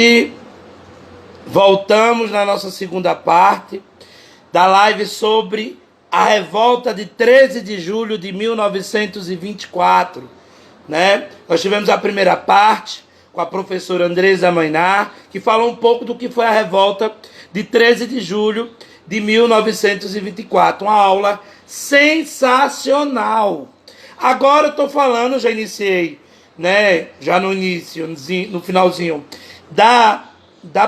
E voltamos na nossa segunda parte da live sobre a revolta de 13 de julho de 1924, né? Nós tivemos a primeira parte com a professora Andresa Mainar, que falou um pouco do que foi a revolta de 13 de julho de 1924, uma aula sensacional. Agora eu estou falando, já iniciei, né, já no início, no finalzinho da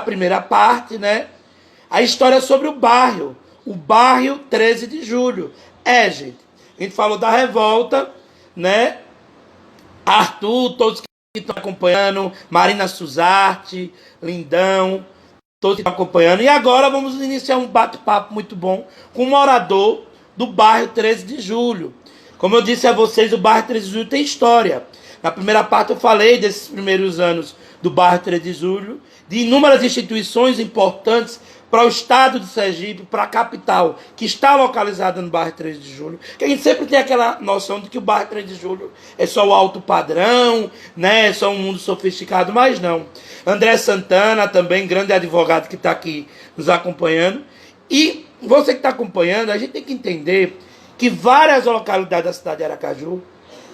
primeira parte, né, a história sobre o bairro 13 de julho. Gente, a gente falou da revolta, né, Arthur, todos que estão acompanhando, Marina Suzarte, Lindão, todos que estão acompanhando. E agora vamos iniciar um bate-papo muito bom com um morador do bairro 13 de julho. Como eu disse a vocês, o bairro 13 de julho tem história. Na primeira parte eu falei desses primeiros anos do bairro 13 de julho, de inúmeras instituições importantes para o estado de Sergipe, para a capital, que está localizada no bairro 13 de julho, que a gente sempre tem aquela noção de que o bairro 13 de julho é só o alto padrão, né, é só um mundo sofisticado, mas não. André Santana, também grande advogado que está aqui nos acompanhando. E você que está acompanhando, a gente tem que entender que várias localidades da cidade de Aracaju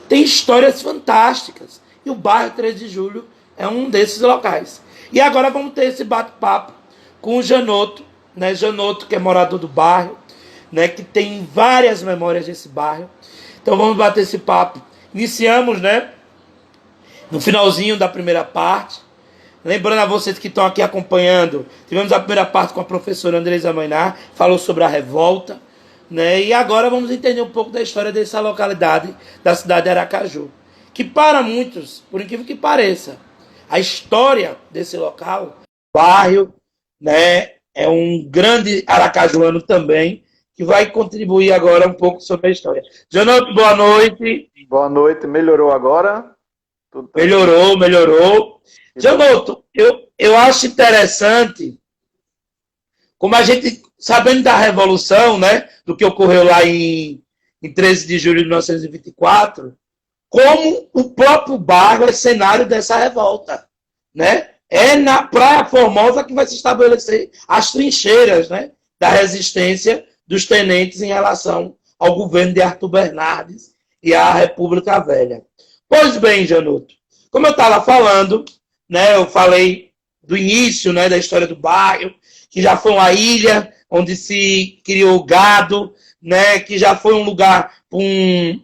têm histórias fantásticas. E o bairro 13 de julho é um desses locais. E agora vamos ter esse bate-papo com o Janoto, né? Janoto, que é morador do bairro, né? Que tem várias memórias desse bairro. Então vamos bater esse papo. Iniciamos, né, no finalzinho da primeira parte. Lembrando a vocês que estão aqui acompanhando, tivemos a primeira parte com a professora Andresa Mainar, falou sobre a revolta, né? E agora vamos entender um pouco da história dessa localidade da cidade de Aracaju, que para muitos, por incrível que pareça, a história desse local, bairro, né, é um grande aracajuano também, que vai contribuir agora um pouco sobre a história. Janoto, boa noite. Boa noite, melhorou agora? Tudo melhorou. Janoto, eu acho interessante, como a gente, sabendo da Revolução, né, do que ocorreu lá em 13 de julho de 1924, como o próprio bairro é cenário dessa revolta, né? É na Praia Formosa que vai se estabelecer as trincheiras, né, da resistência dos tenentes em relação ao governo de Arthur Bernardes e à República Velha. Pois bem, Janoto, como eu estava falando, né, eu falei do início, né, da história do bairro, que já foi uma ilha onde se criou gado, né, que já foi um lugar, um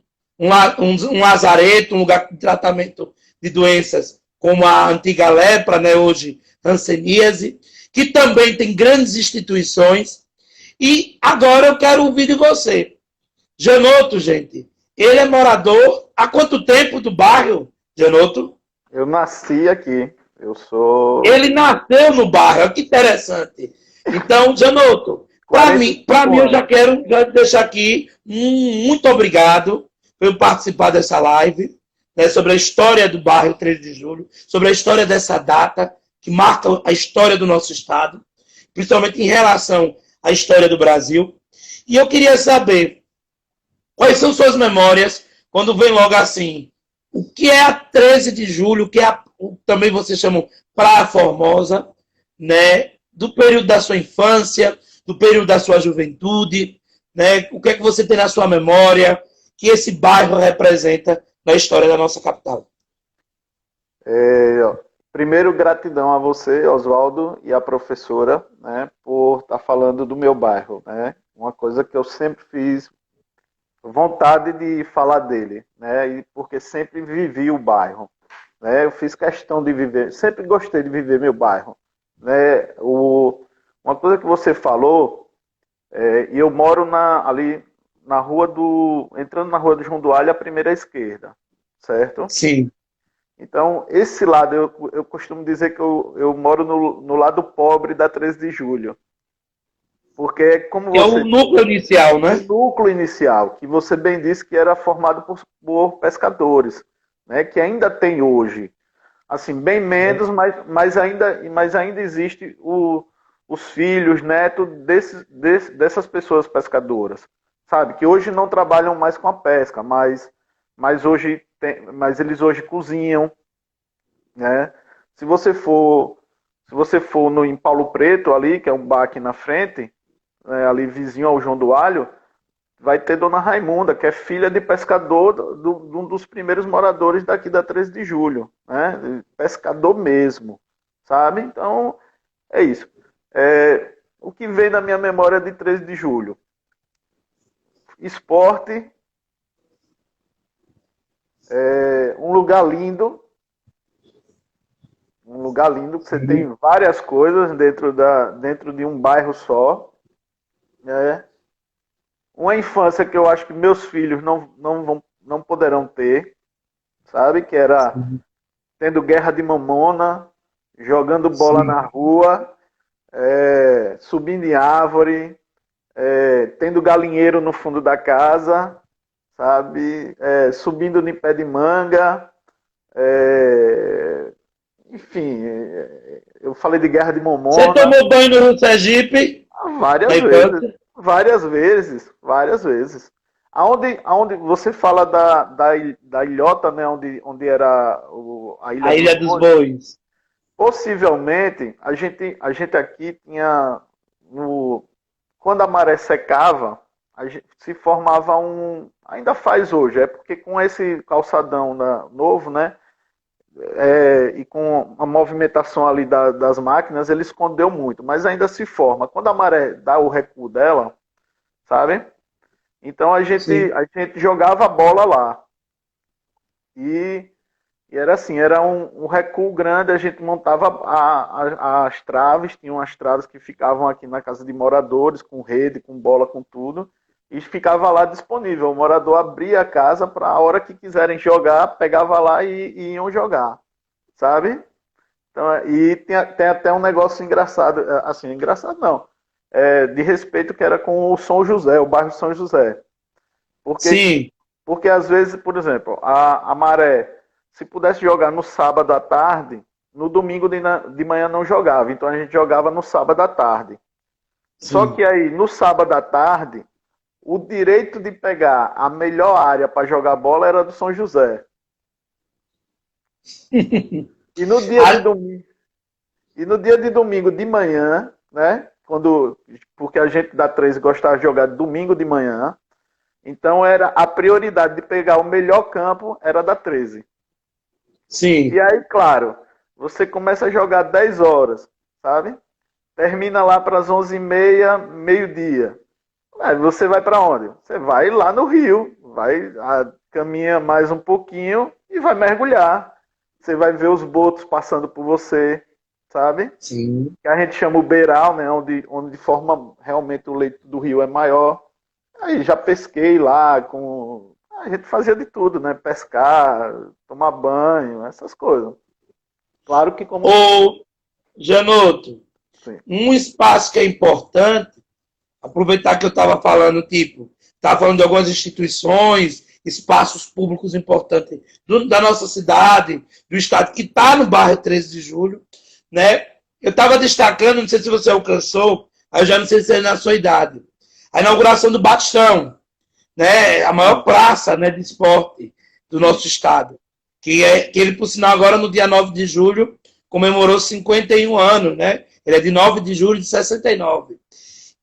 lazareto, um lugar de tratamento de doenças como a antiga lepra, né, hoje hanseníase, que também tem grandes instituições. E agora eu quero ouvir de você. Janoto, gente, ele é morador há quanto tempo do bairro, Janoto? Eu nasci aqui. Ele nasceu no bairro, que interessante. Então, Janoto, para mim eu já quero deixar aqui muito obrigado por participar dessa live, né, sobre a história do bairro 13 de julho, sobre a história dessa data que marca a história do nosso estado, principalmente em relação à história do Brasil. E eu queria saber quais são suas memórias quando vem logo assim, o que é a 13 de julho, o que é também vocês chamam Praia Formosa, né, do período da sua infância, do período da sua juventude, né, o que é que você tem na sua memória que esse bairro representa na história da nossa capital. Primeiro, gratidão a você, Oswaldo, e a professora, né, por estar falando do meu bairro, né? Uma coisa que eu sempre fiz vontade de falar dele, né? E porque sempre vivi o bairro, né? Eu fiz questão de viver, sempre gostei de viver meu bairro, né? Uma coisa que você falou, e eu moro ali na rua entrando na rua do João do Alho, a primeira à esquerda, certo? Sim. Então, esse lado, eu costumo dizer que eu moro no lado pobre da 13 de julho. Porque como você... É o núcleo inicial, né? O núcleo inicial, que você bem disse que era formado por pescadores, né? Que ainda tem hoje. Assim, bem menos, mas ainda existe os filhos, netos dessas pessoas pescadoras. Sabe, que hoje não trabalham mais com a pesca, mas eles hoje cozinham, né? Se você for Se você for em Paulo Preto ali, que é um bar aqui na frente, né, ali vizinho ao João do Alho, vai ter Dona Raimunda, que é filha de pescador de um dos primeiros moradores daqui da 13 de Julho, né? Pescador mesmo, sabe? Então, é isso. O que vem na minha memória de 13 de Julho? Esporte, um lugar lindo, que você tem várias coisas dentro de um bairro só, né? Uma infância que eu acho que meus filhos não poderão ter, sabe? Que era tendo guerra de mamona, jogando bola na rua, subindo em árvore, tendo galinheiro no fundo da casa, sabe? Subindo em pé de manga, enfim, eu falei de guerra de mamona. Você tomou banho no Rio Sergipe? Várias vezes. Aonde você fala da ilhota, né? Onde era a Ilha dos Bois. Possivelmente, a gente aqui tinha, quando a maré secava, se formava ainda faz hoje, porque com esse calçadão novo, né? E com a movimentação ali das máquinas, ele escondeu muito, mas ainda se forma. Quando a maré dá o recuo dela, sabe? Então a gente jogava a bola lá. E era assim, era um recuo grande, a gente montava as traves, tinham as traves que ficavam aqui na casa de moradores, com rede, com bola, com tudo, e ficava lá disponível. O morador abria a casa para a hora que quiserem jogar, pegava lá e iam jogar, sabe? Então, e tem até um negócio engraçado, assim, engraçado não, de respeito, que era com o São José, o bairro São José. Porque às vezes, por exemplo, a maré, se pudesse jogar no sábado à tarde, no domingo de manhã não jogava, então a gente jogava no sábado à tarde. Só que aí, no sábado à tarde, o direito de pegar a melhor área para jogar bola era do São José. E no dia de domingo de manhã, né? Porque a gente da 13 gostava de jogar domingo de manhã, então era a prioridade de pegar o melhor campo era da 13. Sim. E aí, claro, você começa a jogar 10 horas, sabe? Termina lá para as 11h30, meio-dia. Aí você vai para onde? Você vai lá no rio, caminha mais um pouquinho e vai mergulhar. Você vai ver os botos passando por você, sabe? Sim. Que a gente chama o beiral, né? Onde forma realmente o leito do rio é maior. Aí já pesquei lá a gente fazia de tudo, né? Pescar, tomar banho, essas coisas. Claro que como... Ô, Janoto, sim, um espaço que é importante, aproveitar que eu estava falando, estava falando de algumas instituições, espaços públicos importantes da nossa cidade, do estado, que está no bairro 13 de Julho, né? Eu estava destacando, não sei se você alcançou, eu já não sei se é na sua idade, a inauguração do Batistão, né? A maior praça, né, de esporte do nosso estado, que ele, por sinal, agora no dia 9 de julho, comemorou 51 anos, né? Ele é de 9 de julho de 69.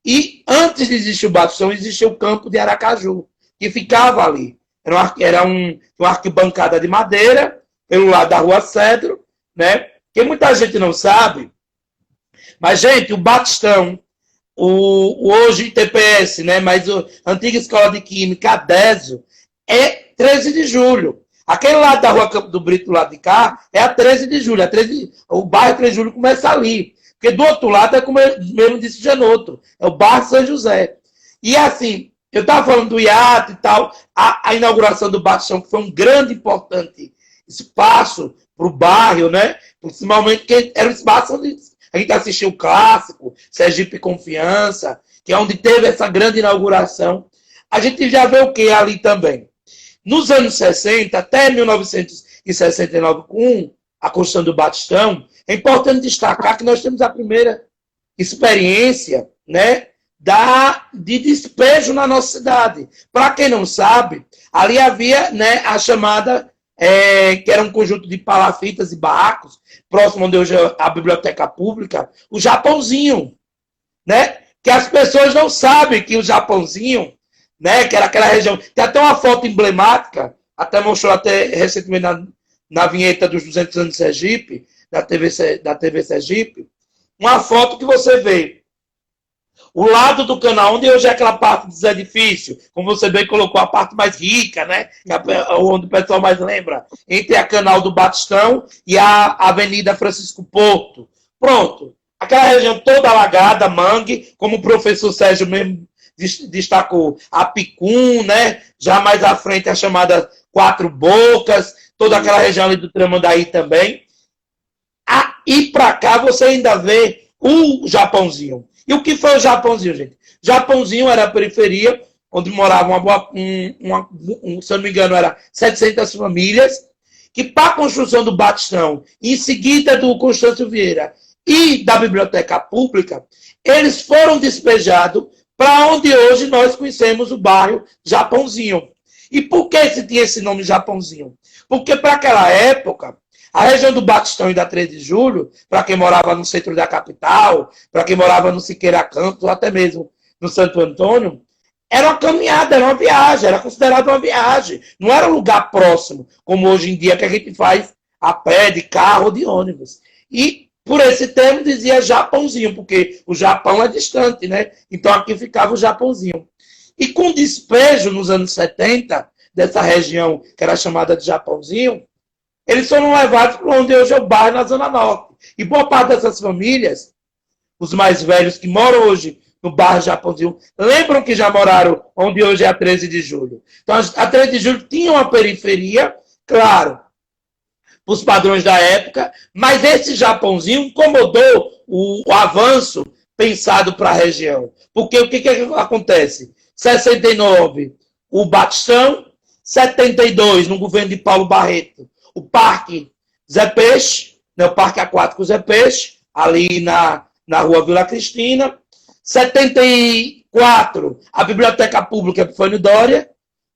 E antes de existir o Batistão, existia o campo de Aracaju, que ficava ali. Era uma arquibancada de madeira, pelo lado da Rua Cedro, né? Que muita gente não sabe. Mas, gente, o Batistão, o hoje TPS, né? Mas a antiga Escola de Química, Adésio, é 13 de julho. Aquele lado da Rua Campo do Brito, do lado de cá, é a 13 de julho. O bairro 13 de julho começa ali. Porque do outro lado é como mesmo disse o Janoto, é o bairro São José. E assim, eu estava falando do iate e tal, a inauguração do Batistão, que foi um grande, importante espaço para o bairro, né? Principalmente que era um espaço onde a gente assistiu o clássico, Sergipe Confiança, que é onde teve essa grande inauguração. A gente já vê o que ali também. Nos anos 60, até 1969, com a construção do Batistão, é importante destacar que nós temos a primeira experiência, né, de despejo na nossa cidade. Para quem não sabe, ali havia, né, a chamada que era um conjunto de palafitas e barracos, próximo onde hoje é a biblioteca pública, o Japãozinho, né? Que as pessoas não sabem que o Japãozinho, né? Que era aquela região. Tem até uma foto emblemática, até mostrou até recentemente na vinheta dos 200 anos de Sergipe, da TV Sergipe, uma foto que você vê o lado do canal, onde hoje é aquela parte dos edifícios, como você bem colocou, a parte mais rica, né? Onde o pessoal mais lembra, entre a Canal do Batistão e a Avenida Francisco Porto. Pronto. Aquela região toda alagada, mangue, como o professor Sérgio mesmo destacou, a Picum, né? Já mais à frente a chamada Quatro Bocas, toda aquela região ali do Tramandaí também. E para cá você ainda vê o Japãozinho. E o que foi o Japãozinho, gente? Japãozinho era a periferia, onde moravam, se eu não me engano, era 700 famílias, que para a construção do Batistão, em seguida do Constâncio Vieira e da Biblioteca Pública, eles foram despejados para onde hoje nós conhecemos o bairro Japãozinho. E por que se tinha esse nome Japãozinho? Porque para aquela época, a região do Batistão e da 3 de Julho, para quem morava no centro da capital, para quem morava no Siqueira Campos, ou até mesmo no Santo Antônio, era uma caminhada, era uma viagem, era considerado uma viagem. Não era um lugar próximo, como hoje em dia que a gente faz a pé, de carro ou de ônibus. E por esse termo dizia Japãozinho, porque o Japão é distante, né? Então aqui ficava o Japãozinho. E com o despejo nos anos 70, dessa região que era chamada de Japãozinho, eles foram levados para onde hoje é o bairro, na Zona Norte. E boa parte dessas famílias, os mais velhos que moram hoje no bairro Japãozinho, lembram que já moraram onde hoje é a 13 de Julho. Então, a 13 de Julho tinha uma periferia, claro, para os padrões da época, mas esse Japãozinho incomodou o avanço pensado para a região. Porque o que acontece? 69, o Batistão, 72, no governo de Paulo Barreto, o Parque Zé Peixe, né, o Parque Aquático Zé Peixe, ali na Rua Vila Cristina. 74, a Biblioteca Pública Epifânio Doria,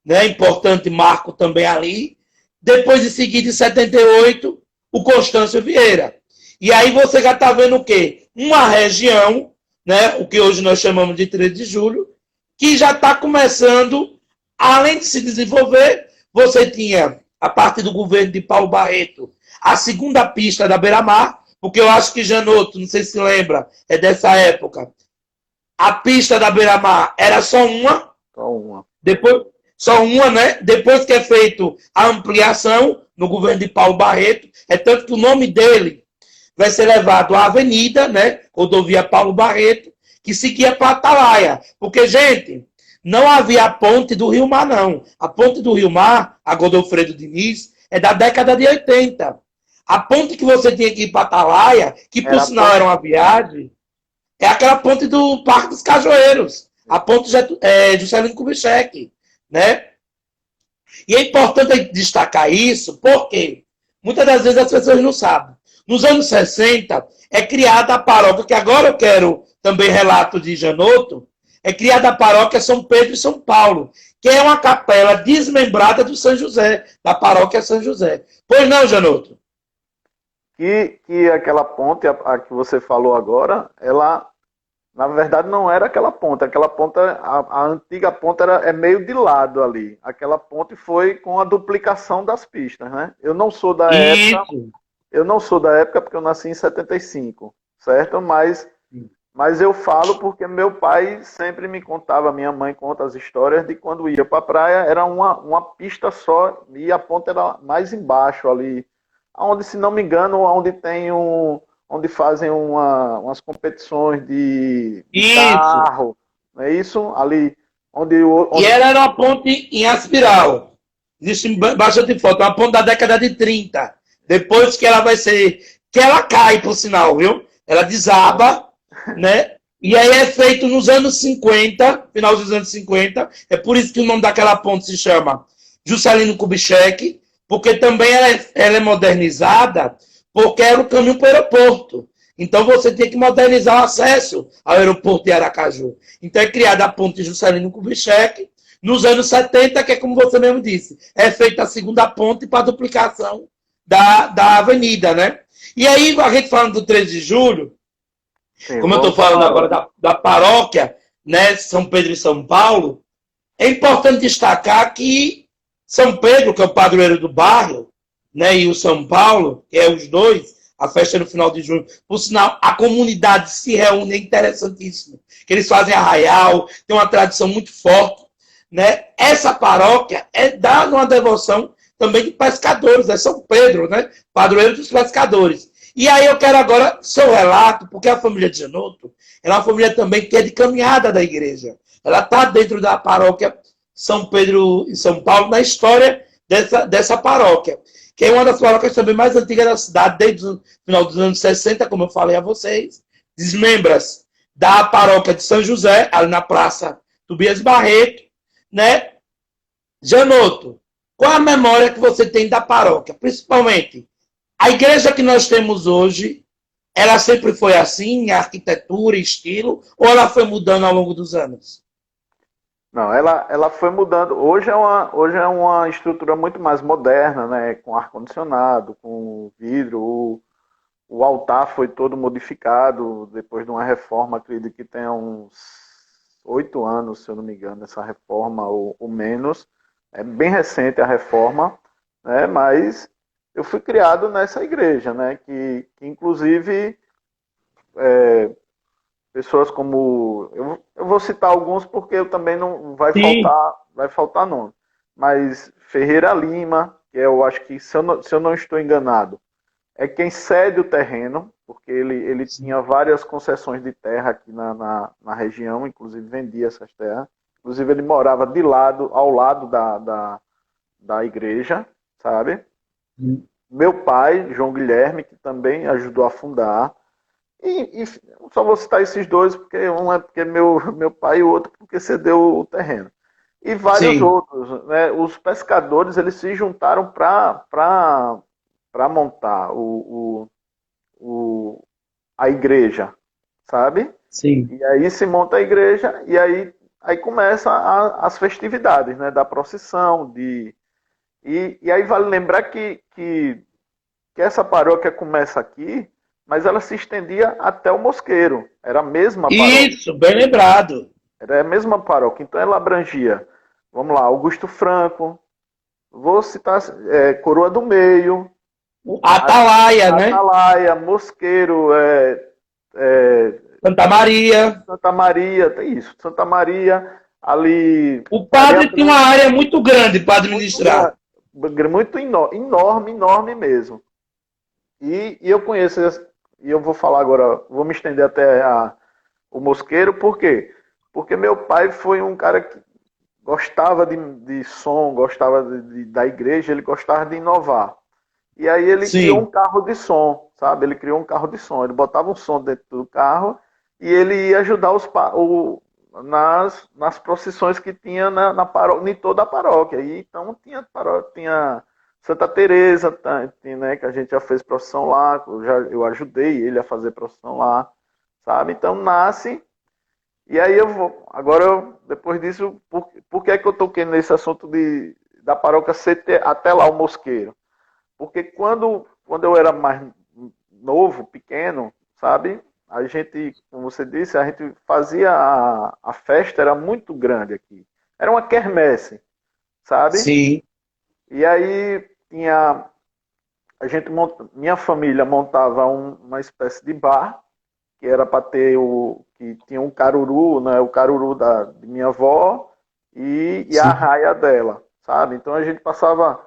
né, importante marco também ali. Depois, em seguida, em 78, o Constâncio Vieira. E aí você já está vendo o quê? Uma região, né, o que hoje nós chamamos de 13 de Julho, que já está começando, além de se desenvolver, você tinha a partir do governo de Paulo Barreto, a segunda pista da Beira-Mar, porque eu acho que Janotto, não sei se lembra, é dessa época, a pista da Beira-Mar era só uma. Só uma, né? Depois que é feito a ampliação no governo de Paulo Barreto, é tanto que o nome dele vai ser levado à avenida, né? Rodovia Paulo Barreto, que seguia para Atalaia. Porque, gente, não havia a ponte do Rio Mar, não. A ponte do Rio Mar, a Godofredo Diniz, é da década de 80. A ponte que você tinha que ir para Atalaia, que por sinal era uma viagem, é aquela ponte do Parque dos Cajueiros. A ponte Juscelino Kubitschek, né? E é importante destacar isso, porque muitas das vezes as pessoas não sabem. Nos anos 60, é criada a paróquia, que agora eu quero também relato de Janotto, é criada a paróquia São Pedro e São Paulo, que é uma capela desmembrada do São José, da paróquia São José. Pois não, Janotto? Que aquela ponte, a que você falou agora, ela, na verdade, não era aquela ponte. Aquela ponte, a antiga ponte é meio de lado ali. Aquela ponte foi com a duplicação das pistas, né? Eu não sou da época. Eu não sou da época porque eu nasci em 75, certo? Mas eu falo porque meu pai sempre me contava, minha mãe conta as histórias de quando ia para a praia, era uma pista só e a ponte era mais embaixo ali, onde, se não me engano, onde fazem umas competições de carro, não é isso? Ali, onde... E ela era uma ponte em espiral, existe bastante foto, uma ponte da década de 30, depois que ela vai ser, que ela cai, por sinal, viu? Ela desaba, né? E aí é feito nos anos 50, final dos anos 50, é por isso que o nome daquela ponte se chama Juscelino Kubitschek, porque também ela é modernizada, porque era o caminho para o aeroporto. Então você tinha que modernizar o acesso ao aeroporto de Aracaju. Então é criada a ponte Juscelino Kubitschek, Nos anos 70, que é como você mesmo disse, é feita a segunda ponte para a duplicação da avenida, né? E aí, a gente falando do 13 de julho, Sim, como eu estou vamos para falando agora paróquia. da paróquia, né, São Pedro e São Paulo, é importante destacar que São Pedro, que é o padroeiro do bairro, né, e o São Paulo, que é os dois, a festa é no final de junho. Por sinal, a comunidade se reúne, é interessantíssimo. Que eles fazem arraial, tem uma tradição muito forte. Né? Essa paróquia é dada uma devoção também de pescadores, é São Pedro, né? Padroeiro dos pescadores. E aí eu quero agora seu relato, porque a família de Genoto é uma família também que é de caminhada da igreja. Ela está dentro da paróquia São Pedro e São Paulo, na história dessa paróquia, que é uma das paróquias também mais antigas da cidade, desde o final dos anos 60, como eu falei a vocês. Desmembras da paróquia de São José, ali na Praça Tobias Barreto, né? Janoto, qual a memória que você tem da paróquia? Principalmente, a igreja que nós temos hoje, ela sempre foi assim, arquitetura, estilo, ou ela foi mudando ao longo dos anos? Não, ela foi mudando. Hoje é uma estrutura muito mais moderna, né? Com ar-condicionado, com vidro. O altar foi todo modificado depois de uma reforma, acredito que tenha uns 8 anos, se eu não me engano, essa reforma, ou menos. É bem recente a reforma, né? Mas eu fui criado nessa igreja, né? Que inclusive pessoas como eu vou citar alguns porque eu também não Sim, vai faltar nome, mas Ferreira Lima, que eu acho que se eu não estou enganado, é quem cede o terreno, porque ele tinha várias concessões de terra aqui na região, inclusive vendia essas terras. Inclusive ele morava ao lado da igreja, sabe? Meu pai, João Guilherme, que também ajudou a fundar. E só vou citar esses dois, porque um é porque meu pai e o outro porque cedeu o terreno. E vários sim, outros, né? Os pescadores eles se juntaram para montar o, a igreja, sabe? sim. E aí se monta a igreja e aí começa as festividades, né? Da procissão, e aí vale lembrar que essa paróquia começa aqui, mas ela se estendia até o Mosqueiro. Era a mesma paróquia. Isso, bem lembrado. Era a mesma paróquia. Então ela abrangia, vamos lá, Augusto Franco, vou citar Coroa do Meio, A Atalaia, né? Atalaia, Mosqueiro, Santa Maria. Santa Maria, tem isso, Santa Maria, ali, O Areia padre tem uma Branca, área muito grande para muito administrar. grande, muito enorme, enorme mesmo. E eu conheço, e eu vou falar agora, vou me estender até o Mosqueiro, por quê? Porque meu pai foi um cara que gostava de som, gostava da igreja, ele gostava de inovar. E aí ele criou um Sim. carro de som, sabe? Ele criou um carro de som. Ele botava um som dentro do carro e ele ia ajudar nas procissões que tinha na paróquia, em toda a paróquia. E então tinha Santa Teresa, né, que a gente já fez procissão lá, eu ajudei ele a fazer procissão lá, sabe? Então nasce. E aí eu vou. Agora, depois disso, por que é que eu toquei nesse assunto da paróquia até lá o Mosqueiro? Porque quando eu era mais novo, pequeno, sabe? A gente, como você disse, a gente fazia a festa, era muito grande aqui. Era uma quermesse, sabe? Sim. E aí tinha. Minha família montava uma espécie de bar, que era para ter que tinha um caruru, né? O caruru de minha avó e a Sim. raia dela, sabe? Então a gente passava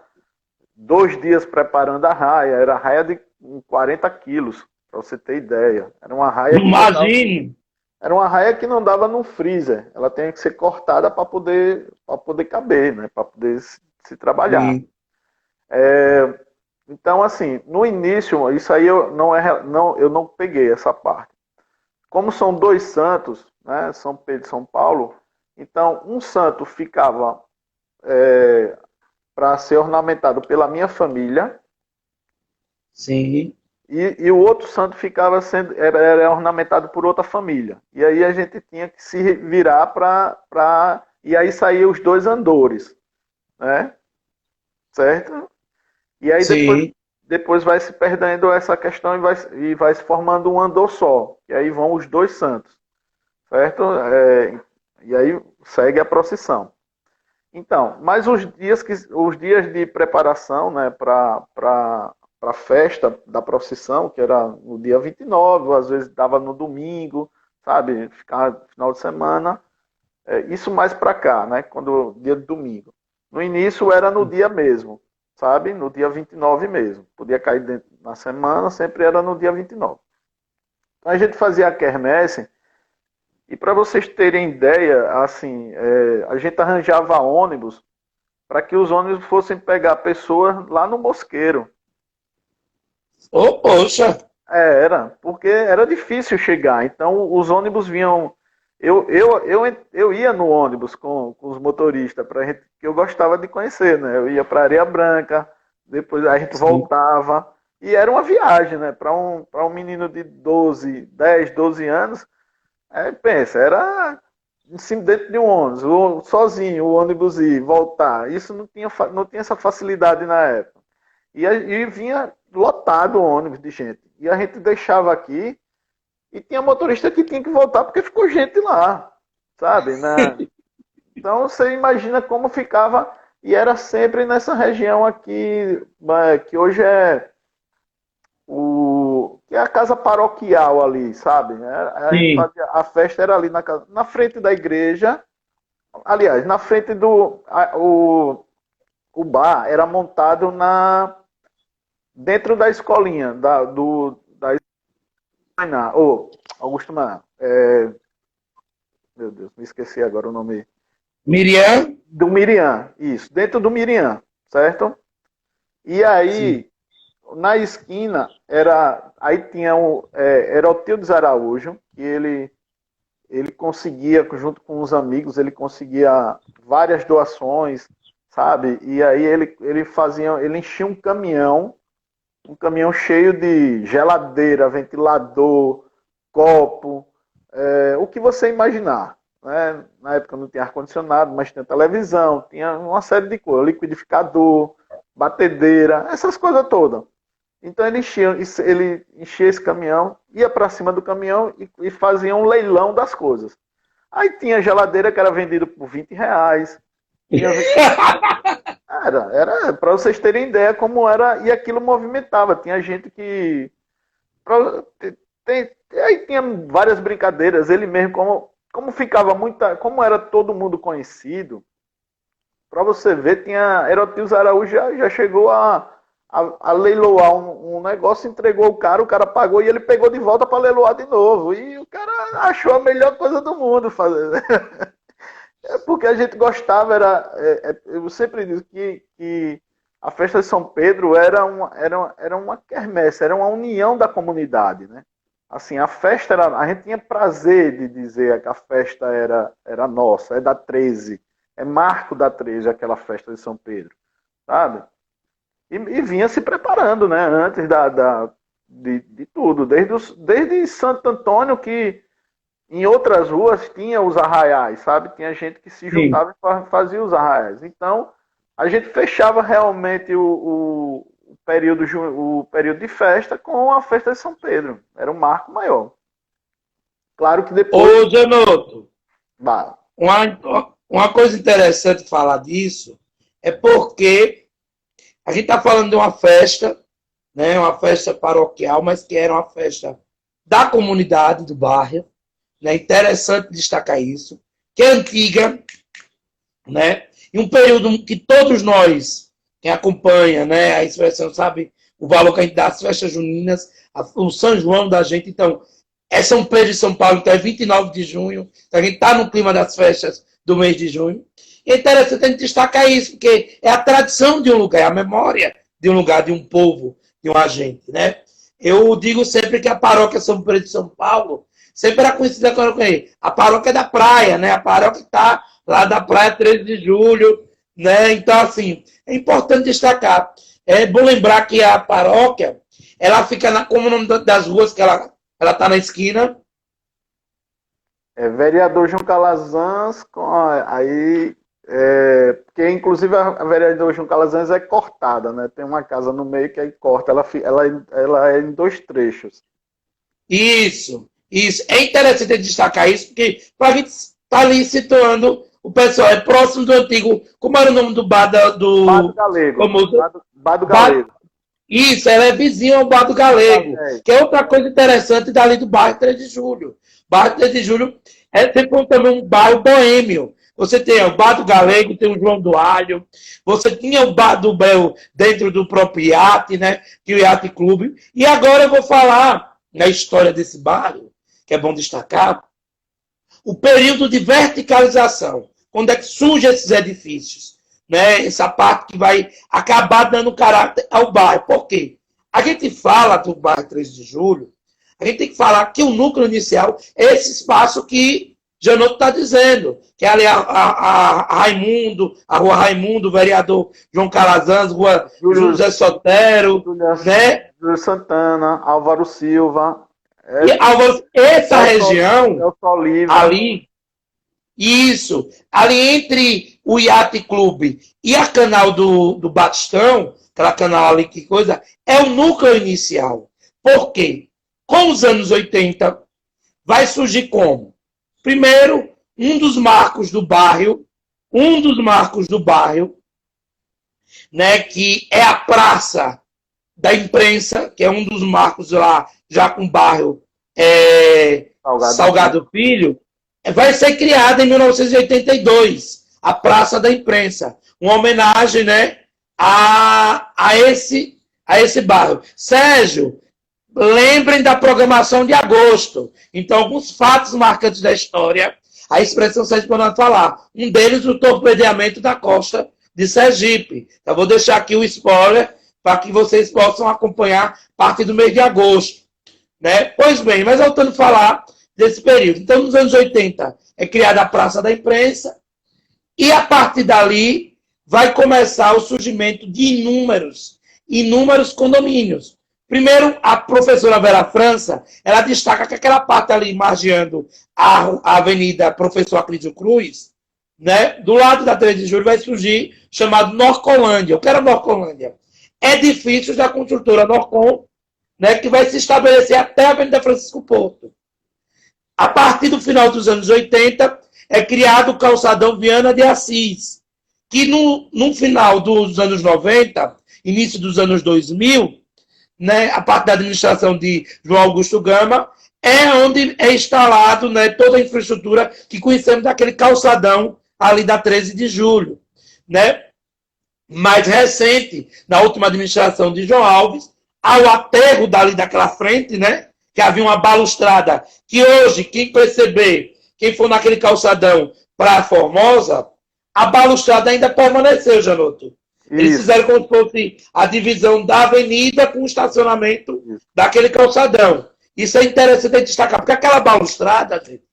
2 dias preparando a raia. Era raia de 40 quilos, para você ter ideia. Imagine. Era uma raia que não dava no freezer. Ela tinha que ser cortada para poder caber, né? Para poder se trabalhar. Sim. Então, assim, no início, isso aí eu não peguei essa parte. Como são dois santos, né? São Pedro e São Paulo, então um santo ficava para ser ornamentado pela minha família. Sim. E o outro santo era ornamentado por outra família. E aí a gente tinha que se virar para e aí saía os dois andores, né? Certo? E aí Sim. depois vai se perdendo essa questão e vai se formando um andor só. E aí vão os dois santos, certo? E aí segue a procissão. Então, mas os dias de preparação, né, para a festa da procissão, que era no dia 29, ou às vezes dava no domingo, sabe? Ficava final de semana. Isso mais para cá, né? Quando dia de domingo. No início era no dia mesmo, sabe? No dia 29 mesmo. Podia cair na semana, sempre era no dia 29. Então a gente fazia a quermesse, e para vocês terem ideia, assim, a gente arranjava ônibus para que os ônibus fossem pegar pessoas lá no Mosqueiro. Ô, poxa. Era, porque era difícil chegar. Então os ônibus vinham. Eu ia no ônibus com os motoristas, gente, que eu gostava de conhecer, né? Eu ia para Areia Branca, depois a gente Sim. voltava. E era uma viagem, né? Para um menino de 10, 12 anos, pensa, era em cima dentro de um ônibus, sozinho, o ônibus ir, voltar. Isso não tinha essa facilidade na época. E vinha lotado o ônibus de gente. E a gente deixava aqui e tinha motorista que tinha que voltar porque ficou gente lá, sabe? Né? Então você imagina como ficava. E era sempre nessa região aqui, que hoje que é a casa paroquial ali, sabe? A gente Sim. fazia, a festa era ali na frente da igreja. Aliás, na frente o bar era montado dentro da escolinha, da Maná, Augusto Maná. Meu Deus, me esqueci agora o nome. Miriam? Do Miriam, isso, dentro do Miriam, certo? E Sim. aí, na esquina, aí tinha era o Tildes Araújo, que ele conseguia, junto com os amigos, ele conseguia várias doações, sabe? E aí ele enchia um caminhão cheio de geladeira, ventilador, copo, o que você imaginar. Né? Na época não tinha ar-condicionado, mas tinha televisão, tinha uma série de coisas, liquidificador, batedeira, essas coisas todas. Então ele enchia esse caminhão, ia para cima do caminhão e fazia um leilão das coisas. Aí tinha geladeira que era vendida por R$ 20, tinha era para vocês terem ideia como era, e aquilo movimentava. Tinha gente que. Aí tinha várias brincadeiras. Ele mesmo, como ficava muita. Como era todo mundo conhecido, para você ver, Erotius Araújo já chegou a leiloar um negócio, entregou o cara pagou e ele pegou de volta para leiloar de novo. E o cara achou a melhor coisa do mundo fazer. Porque a gente gostava, eu sempre digo que a festa de São Pedro era uma quermesse, era uma união da comunidade, né? Assim, a gente tinha prazer de dizer que a festa era nossa, é da 13, é marco da 13 aquela festa de São Pedro, sabe? E vinha se preparando, né? Antes de tudo, desde Santo Antônio, que em outras ruas tinha os arraiais, sabe? Tinha gente que se Sim. juntava e fazia os arraiais. Então, a gente fechava realmente o período de festa com a festa de São Pedro. Era um marco maior. Claro que depois. Ô, Zanoto, Bah, uma coisa interessante falar disso é porque a gente está falando de uma festa, né, uma festa paroquial, mas que era uma festa da comunidade, do bairro. É interessante destacar isso, que é antiga, né? E um período que todos nós, quem acompanha, né, a expressão, sabe, o valor que a gente dá às festas juninas, o São João da gente, então, é São Pedro e São Paulo, então é 29 de junho, então a gente está no clima das festas do mês de junho. E é interessante a gente destacar isso, porque é a tradição de um lugar, é a memória de um lugar, de um povo, de um agente, né? Eu digo sempre que a paróquia São Pedro de São Paulo sempre era conhecida como a paróquia da praia, né? A paróquia que está lá da praia 13 de julho, né? Então, assim, é importante destacar. É bom lembrar que a paróquia, ela fica como o nome das ruas que ela está na esquina. Vereador João Calazans, aí, porque inclusive a vereador João Calazans é cortada, né? Tem uma casa no meio que aí corta, ela é em dois trechos. Isso, isso. É interessante destacar isso, porque para a gente estar tá ali situando o pessoal, é próximo do antigo. Como era o nome do bar Bado do Galego. famoso? Bado Galego. Isso, ela é vizinha ao Bar do Galego, que é outra coisa interessante dali do bairro 3 de Julho. O bairro 3 de Julho é sempre também um bairro boêmio. Você tem o Bar do Galego, tem o João do Alho, você tinha o Bar do Bel dentro do próprio iate, né? Que é o Iate Clube. E agora eu vou falar na história desse bairro, que é bom destacar, o período de verticalização. Quando é que surgem esses edifícios? Né? Essa parte que vai acabar dando caráter ao bairro. Por quê? A gente fala do bairro 13 de Julho, a gente tem que falar que o núcleo inicial é esse espaço que Janotto está dizendo, que é ali a Raimundo, a rua Raimundo, vereador João Calazans, rua José Sotero, né? Júlio Santana, Álvaro Silva. Essa região ali, isso, ali entre o Iate Clube e a canal do Batistão, aquela canal ali que coisa, é o núcleo inicial. Por quê? Com os anos 80, vai surgir como? Primeiro, um dos marcos do bairro, né, que é a Praça da Imprensa, que é um dos marcos lá, já com o bairro Salgado Filho, vai ser criada em 1982, a Praça da Imprensa, uma homenagem, né, a esse bairro. Sérgio, lembrem da programação de agosto. Então, alguns fatos marcantes da história, a expressão Sérgio Bonatti falar. Um deles, o torpedeamento da costa de Sergipe. Eu vou deixar aqui o spoiler para que vocês possam acompanhar parte do mês de agosto. Né? Pois bem, mas voltando a falar desse período. Então, nos anos 80, é criada a Praça da Imprensa e, a partir dali, vai começar o surgimento de inúmeros condomínios. Primeiro, a professora Vera França, ela destaca que aquela parte ali, margeando a Avenida Professor Aclísio Cruz, né, do lado da 13 de Julho vai surgir chamado Norcolândia. O que era Norcolândia? Edifícios da construtora Norcon, né, que vai se estabelecer até a Avenida Francisco Porto. A partir do final dos anos 80, é criado o calçadão Viana de Assis, que no final dos anos 90, início dos anos 2000, né, a parte da administração de João Augusto Gama, é onde é instalado, né, toda a infraestrutura que conhecemos daquele calçadão ali da 13 de julho. Né? Mais recente, na última administração de João Alves, ao aterro dali daquela frente, né, que havia uma balustrada, que hoje, quem perceber, quem for naquele calçadão para Formosa, a balustrada ainda permaneceu, Janotto. Eles fizeram como se fosse a divisão da avenida com o estacionamento daquele calçadão. Isso é interessante destacar, porque aquela balustrada, gente,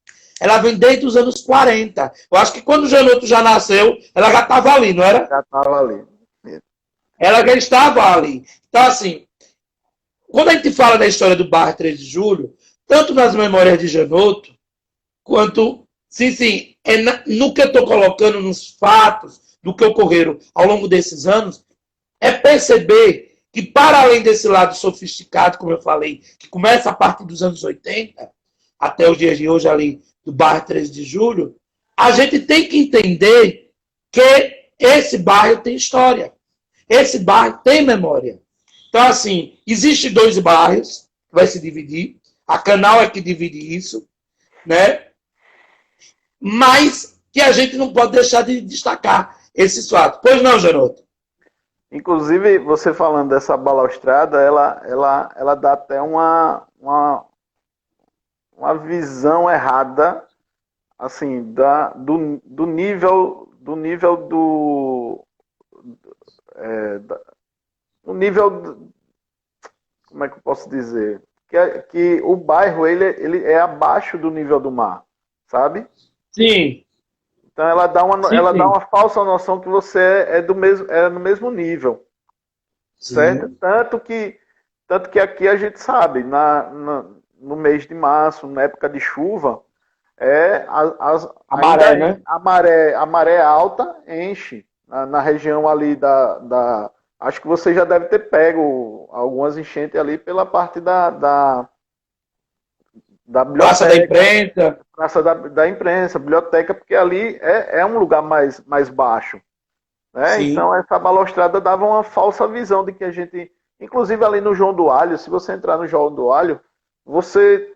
ela vem desde os anos 40. Eu acho que quando o Janotto já nasceu, ela já estava ali, não era? Já estava ali. Ela já estava ali. Então, assim, quando a gente fala da história do bairro 13 de Julho, tanto nas memórias de Janotto, quanto, sim, no que eu estou colocando nos fatos, do que ocorreram ao longo desses anos, é perceber que, para além desse lado sofisticado, como eu falei, que começa a partir dos anos 80, até os dias de hoje, ali do bairro 13 de Julho, a gente tem que entender que esse bairro tem história. Esse bairro tem memória. Então, assim, existem dois bairros que vai se dividir. A Canal é que divide isso, né? Mas que a gente não pode deixar de destacar esses fatos. Pois não, Janotto? Inclusive, você falando dessa balaustrada, ela dá até uma visão errada, assim, do nível do como é que eu posso dizer? Que o bairro ele é abaixo do nível do mar, sabe? Sim. Então ela dá uma falsa noção que você é no mesmo nível, certo? Tanto que aqui a gente sabe, no mês de março, na época de chuva, A maré, né? A maré alta enche na região ali acho que você já deve ter pego algumas enchentes ali pela parte da Praça da biblioteca, Imprensa. praça da imprensa, biblioteca, porque ali é um lugar mais baixo. Né? Sim. Então essa balaustrada dava uma falsa visão de que a gente, inclusive ali no João do Alho, se você entrar no João do Alho, você,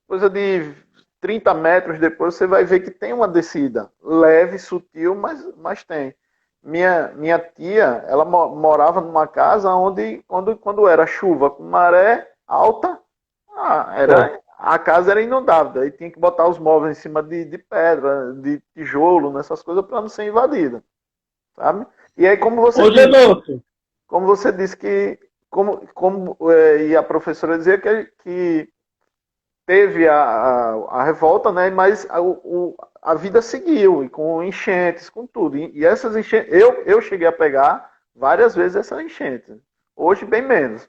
coisa de 30 metros depois, você vai ver que tem uma descida, leve, sutil, mas tem. Minha tia, ela morava numa casa onde, quando era chuva com maré alta, a casa era inundável, aí tinha que botar os móveis em cima de pedra, de tijolo, nessas coisas, para não ser invadida, sabe? E aí, Ô, Genoto, como você disse que, e a professora dizia que teve a revolta, né? Mas a vida seguiu, e com enchentes, com tudo. E essas enchentes, eu cheguei a pegar várias vezes essas enchentes. Hoje, bem menos.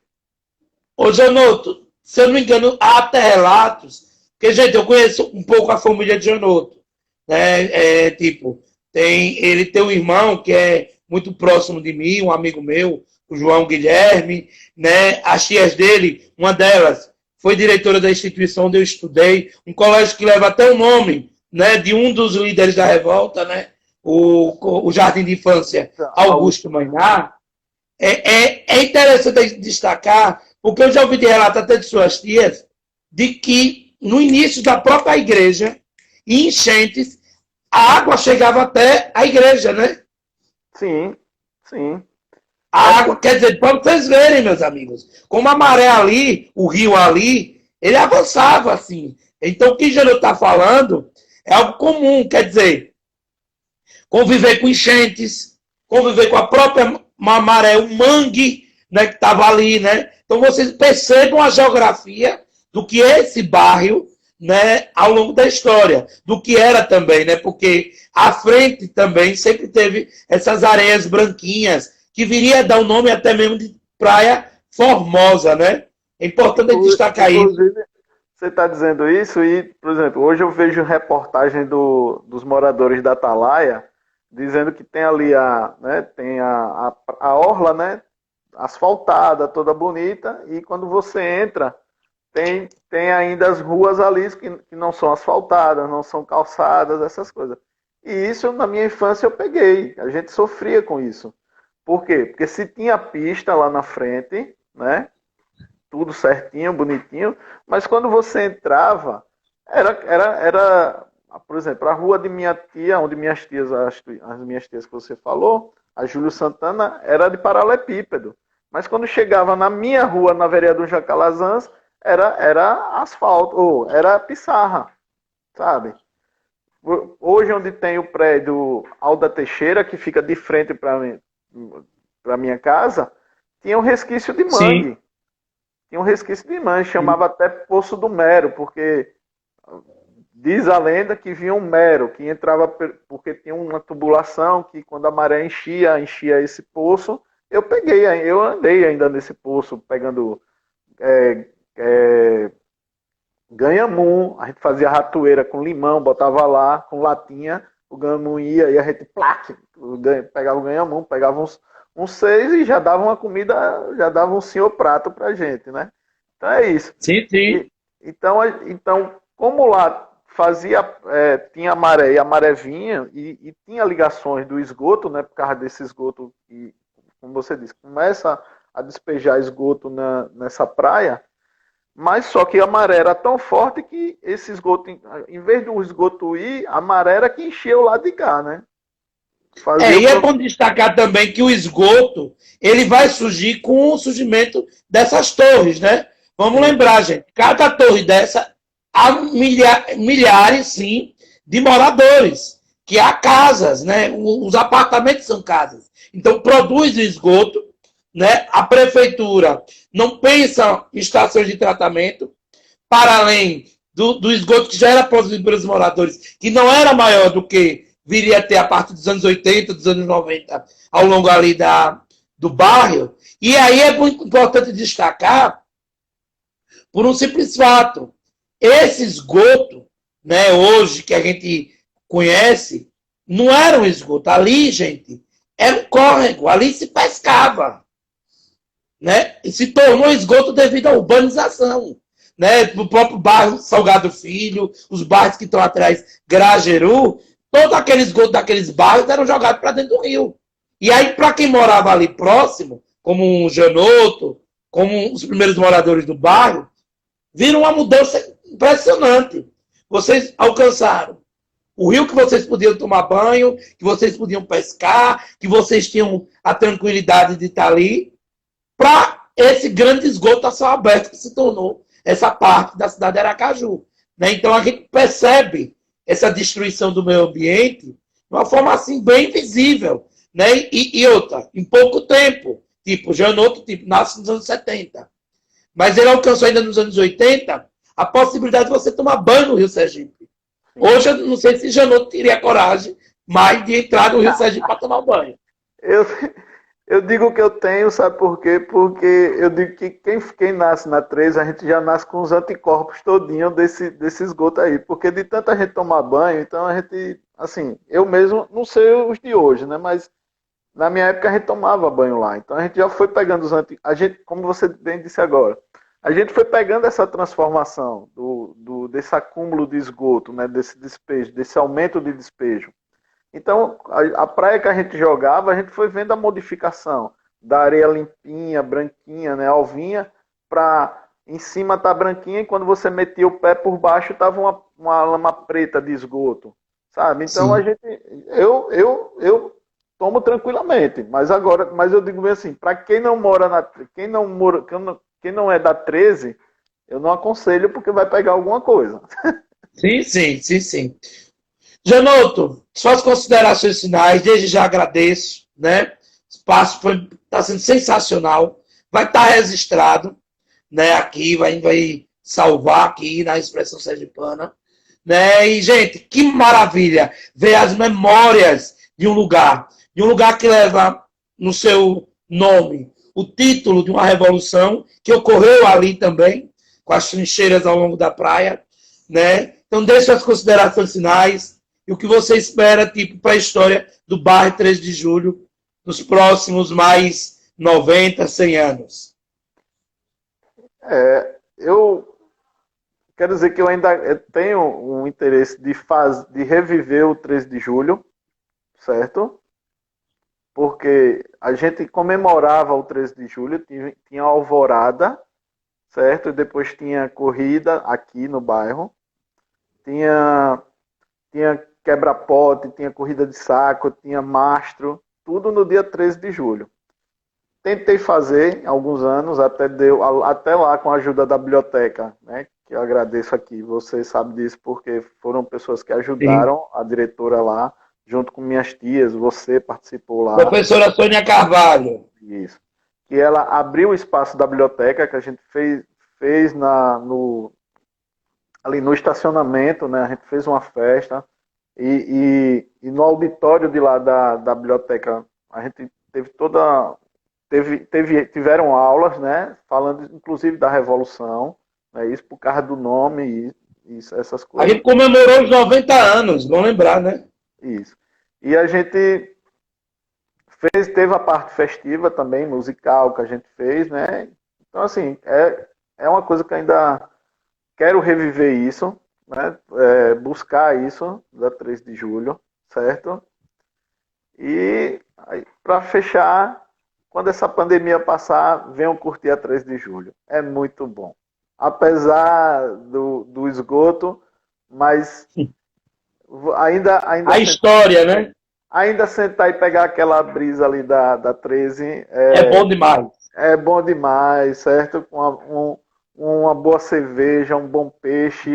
Ô, Genoto, se eu não me engano, há até relatos, porque, gente, eu conheço um pouco a família de Genoto, né? Tipo, ele tem um irmão que é muito próximo de mim, um amigo meu, o João Guilherme, né? As tias dele, uma delas foi diretora da instituição onde eu estudei, um colégio que leva até o nome, né, de um dos líderes da revolta, né? O Jardim de Infância Augusto Mainá. É interessante destacar, porque eu já ouvi de relato até de suas tias, de que no início da própria igreja, em enchentes, a água chegava até a igreja, né? Sim, sim. A água, quer dizer, para vocês verem, meus amigos, como a maré ali, o rio ali, ele avançava assim. Então, o que Jânio está falando é algo comum, quer dizer, conviver com enchentes, conviver com a própria maré, o mangue, né, que estava ali, né? Então vocês percebam a geografia do que é esse bairro, né, ao longo da história, do que era também, né? Porque à frente também sempre teve essas areias branquinhas que viria a dar o nome até mesmo de Praia Formosa, né? É importante destacar isso. Inclusive, você está dizendo isso e, por exemplo, hoje eu vejo reportagem dos moradores da Atalaia dizendo que tem ali tem a orla, né, asfaltada, toda bonita, e quando você entra, tem ainda as ruas ali que não são asfaltadas, não são calçadas, essas coisas. E isso, na minha infância, eu peguei. A gente sofria com isso. Por quê? Porque se tinha pista lá na frente, né, tudo certinho, bonitinho, mas quando você entrava, era por exemplo, a rua de minha tia, onde minhas tias, as minhas tias que você falou, a Júlio Santana, era de paralelepípedo. Mas quando chegava na minha rua, na Vereador Jacalazans, era asfalto, ou era pissarra, sabe? Hoje, onde tem o prédio Alda Teixeira, que fica de frente para minha casa, tinha um resquício de Sim. mangue. Tinha um resquício de mangue, chamava até Poço do Mero, porque diz a lenda que vinha um mero, que entrava porque tinha uma tubulação, que quando a maré enchia esse poço. Eu andei ainda nesse poço, pegando ganhamum, a gente fazia ratoeira com limão, botava lá, com latinha, o ganhamum ia, e a gente, pegava o ganhamum, pegava uns 6 e já dava uma comida, já dava um senhor prato pra gente, né? Então é isso. Sim, sim. Então, como lá tinha maré e a maré vinha, e tinha ligações do esgoto, né, por causa desse esgoto que, como você disse, começa a despejar esgoto nessa praia, mas só que a maré era tão forte que esse esgoto, em vez do esgoto ir, a maré era que enchia o lado de cá, né? E é bom destacar também que o esgoto, ele vai surgir com o surgimento dessas torres, né? Vamos lembrar, gente, cada torre dessa há milhares, sim, de moradores, que há casas, né? Os apartamentos são casas. Então, produz esgoto, né? A prefeitura não pensa em estações de tratamento, para além do esgoto que já era produzido pelos moradores, que não era maior do que viria a ter a partir dos anos 80, dos anos 90, ao longo ali do bairro. E aí é muito importante destacar, por um simples fato, esse esgoto, né, hoje que a gente conhece, não era um esgoto. Ali, gente, era um córrego, ali se pescava, né? E se tornou esgoto devido à urbanização, né? O próprio bairro Salgado Filho, os bairros que estão atrás, Grajeru, todo aquele esgoto daqueles bairros eram jogados para dentro do rio. E aí, para quem morava ali próximo, como um Janoto, como os primeiros moradores do bairro, viram uma mudança impressionante. Vocês alcançaram o rio que vocês podiam tomar banho, que vocês podiam pescar, que vocês tinham a tranquilidade de estar ali, para esse grande esgoto a céu aberto que se tornou essa parte da cidade de Aracaju. Né? Então a gente percebe essa destruição do meio ambiente de uma forma assim bem visível. Né? E outra, em pouco tempo, tipo, Janoto tipo, nasce nos anos 70. Mas ele alcançou ainda nos anos 80 a possibilidade de você tomar banho no Rio Sergipe. Hoje eu não sei se Janoto teria coragem mais de entrar no Rio Sergipe para tomar banho. Eu, eu digo que eu tenho, sabe por quê? Porque eu digo que quem nasce na 13, a gente já nasce com os anticorpos todinho desse esgoto aí. Porque de tanta gente tomar banho, então a gente, assim, eu mesmo, não sei os de hoje, né? Mas na minha época a gente tomava banho lá. Então a gente já foi pegando os anticorpos. A gente, como você bem disse agora, a gente foi pegando essa transformação desse acúmulo de esgoto, né? Desse despejo, desse aumento de despejo. Então, a praia que a gente jogava, a gente foi vendo a modificação da areia limpinha, branquinha, né, alvinha, para em cima tá branquinha e quando você metia o pé por baixo tava uma lama preta de esgoto, sabe? Então a Sim. gente, eu tomo tranquilamente, mas eu digo bem assim, para quem não mora quem não é da 13, eu não aconselho porque vai pegar alguma coisa. Sim, sim, sim, sim. Janoto, suas considerações finais, desde já agradeço, né? O espaço está sendo sensacional, vai estar registrado, né? Aqui, vai salvar aqui na Expressão Sergipana, né? E, gente, que maravilha ver as memórias de um lugar que leva no seu nome o título de uma revolução que ocorreu ali também, com as trincheiras ao longo da praia, né? Então, deixe as considerações finais e o que você espera, tipo, para a história do bairro 3 de Julho nos próximos mais 90, 100 anos. Eu quero dizer que eu tenho um interesse de reviver o 13 de julho, certo? Porque a gente comemorava o 13 de julho, tinha a alvorada, certo? E depois tinha corrida aqui no bairro, tinha, tinha quebra-pote, tinha corrida de saco, tinha mastro, tudo no dia 13 de julho. Tentei fazer alguns anos, até lá com a ajuda da biblioteca, né? Que eu agradeço aqui. Você sabe disso porque foram pessoas que Sim. ajudaram a diretora lá, junto com minhas tias. Você participou lá, Professora Sônia Carvalho. isso. Que ela abriu o espaço da biblioteca que a gente fez ali no estacionamento, né? A gente fez uma festa e no auditório de lá da biblioteca a gente teve toda tiveram aulas, né, falando inclusive da Revolução, né, isso por causa do nome e isso, essas A coisas. gente comemorou os 90 anos, vamos lembrar, né? Isso. E a gente teve a parte festiva também, musical que a gente fez, né? Então, assim, é uma coisa que ainda quero reviver isso, né? Buscar isso da 3 de julho, certo? E para fechar, quando essa pandemia passar, venham curtir a 3 de julho. É muito bom. Apesar do esgoto, mas A história, né? ainda sentar e pegar aquela brisa ali da 13 É bom demais. é bom demais, certo? Com uma boa cerveja, um bom peixe,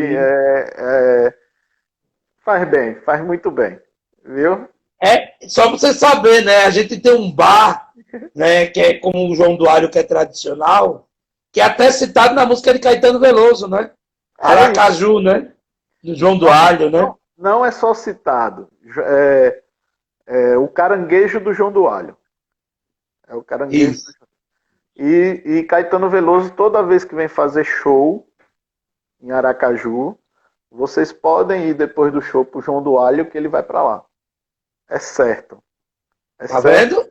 faz bem, faz muito bem, viu? É só pra você saber, né? A gente tem um bar, né? Que é como o João do Alho, que é tradicional, que é até citado na música de Caetano Veloso, né? É isso. Aracaju, né? Do João do Não, Alho, né? não é só citado. O caranguejo do João do Alho. É o caranguejo. Isso. E Caetano Veloso, toda vez que vem fazer show em Aracaju, vocês podem ir depois do show pro João do Alho, que ele vai para lá. É certo. É Tá certo. vendo?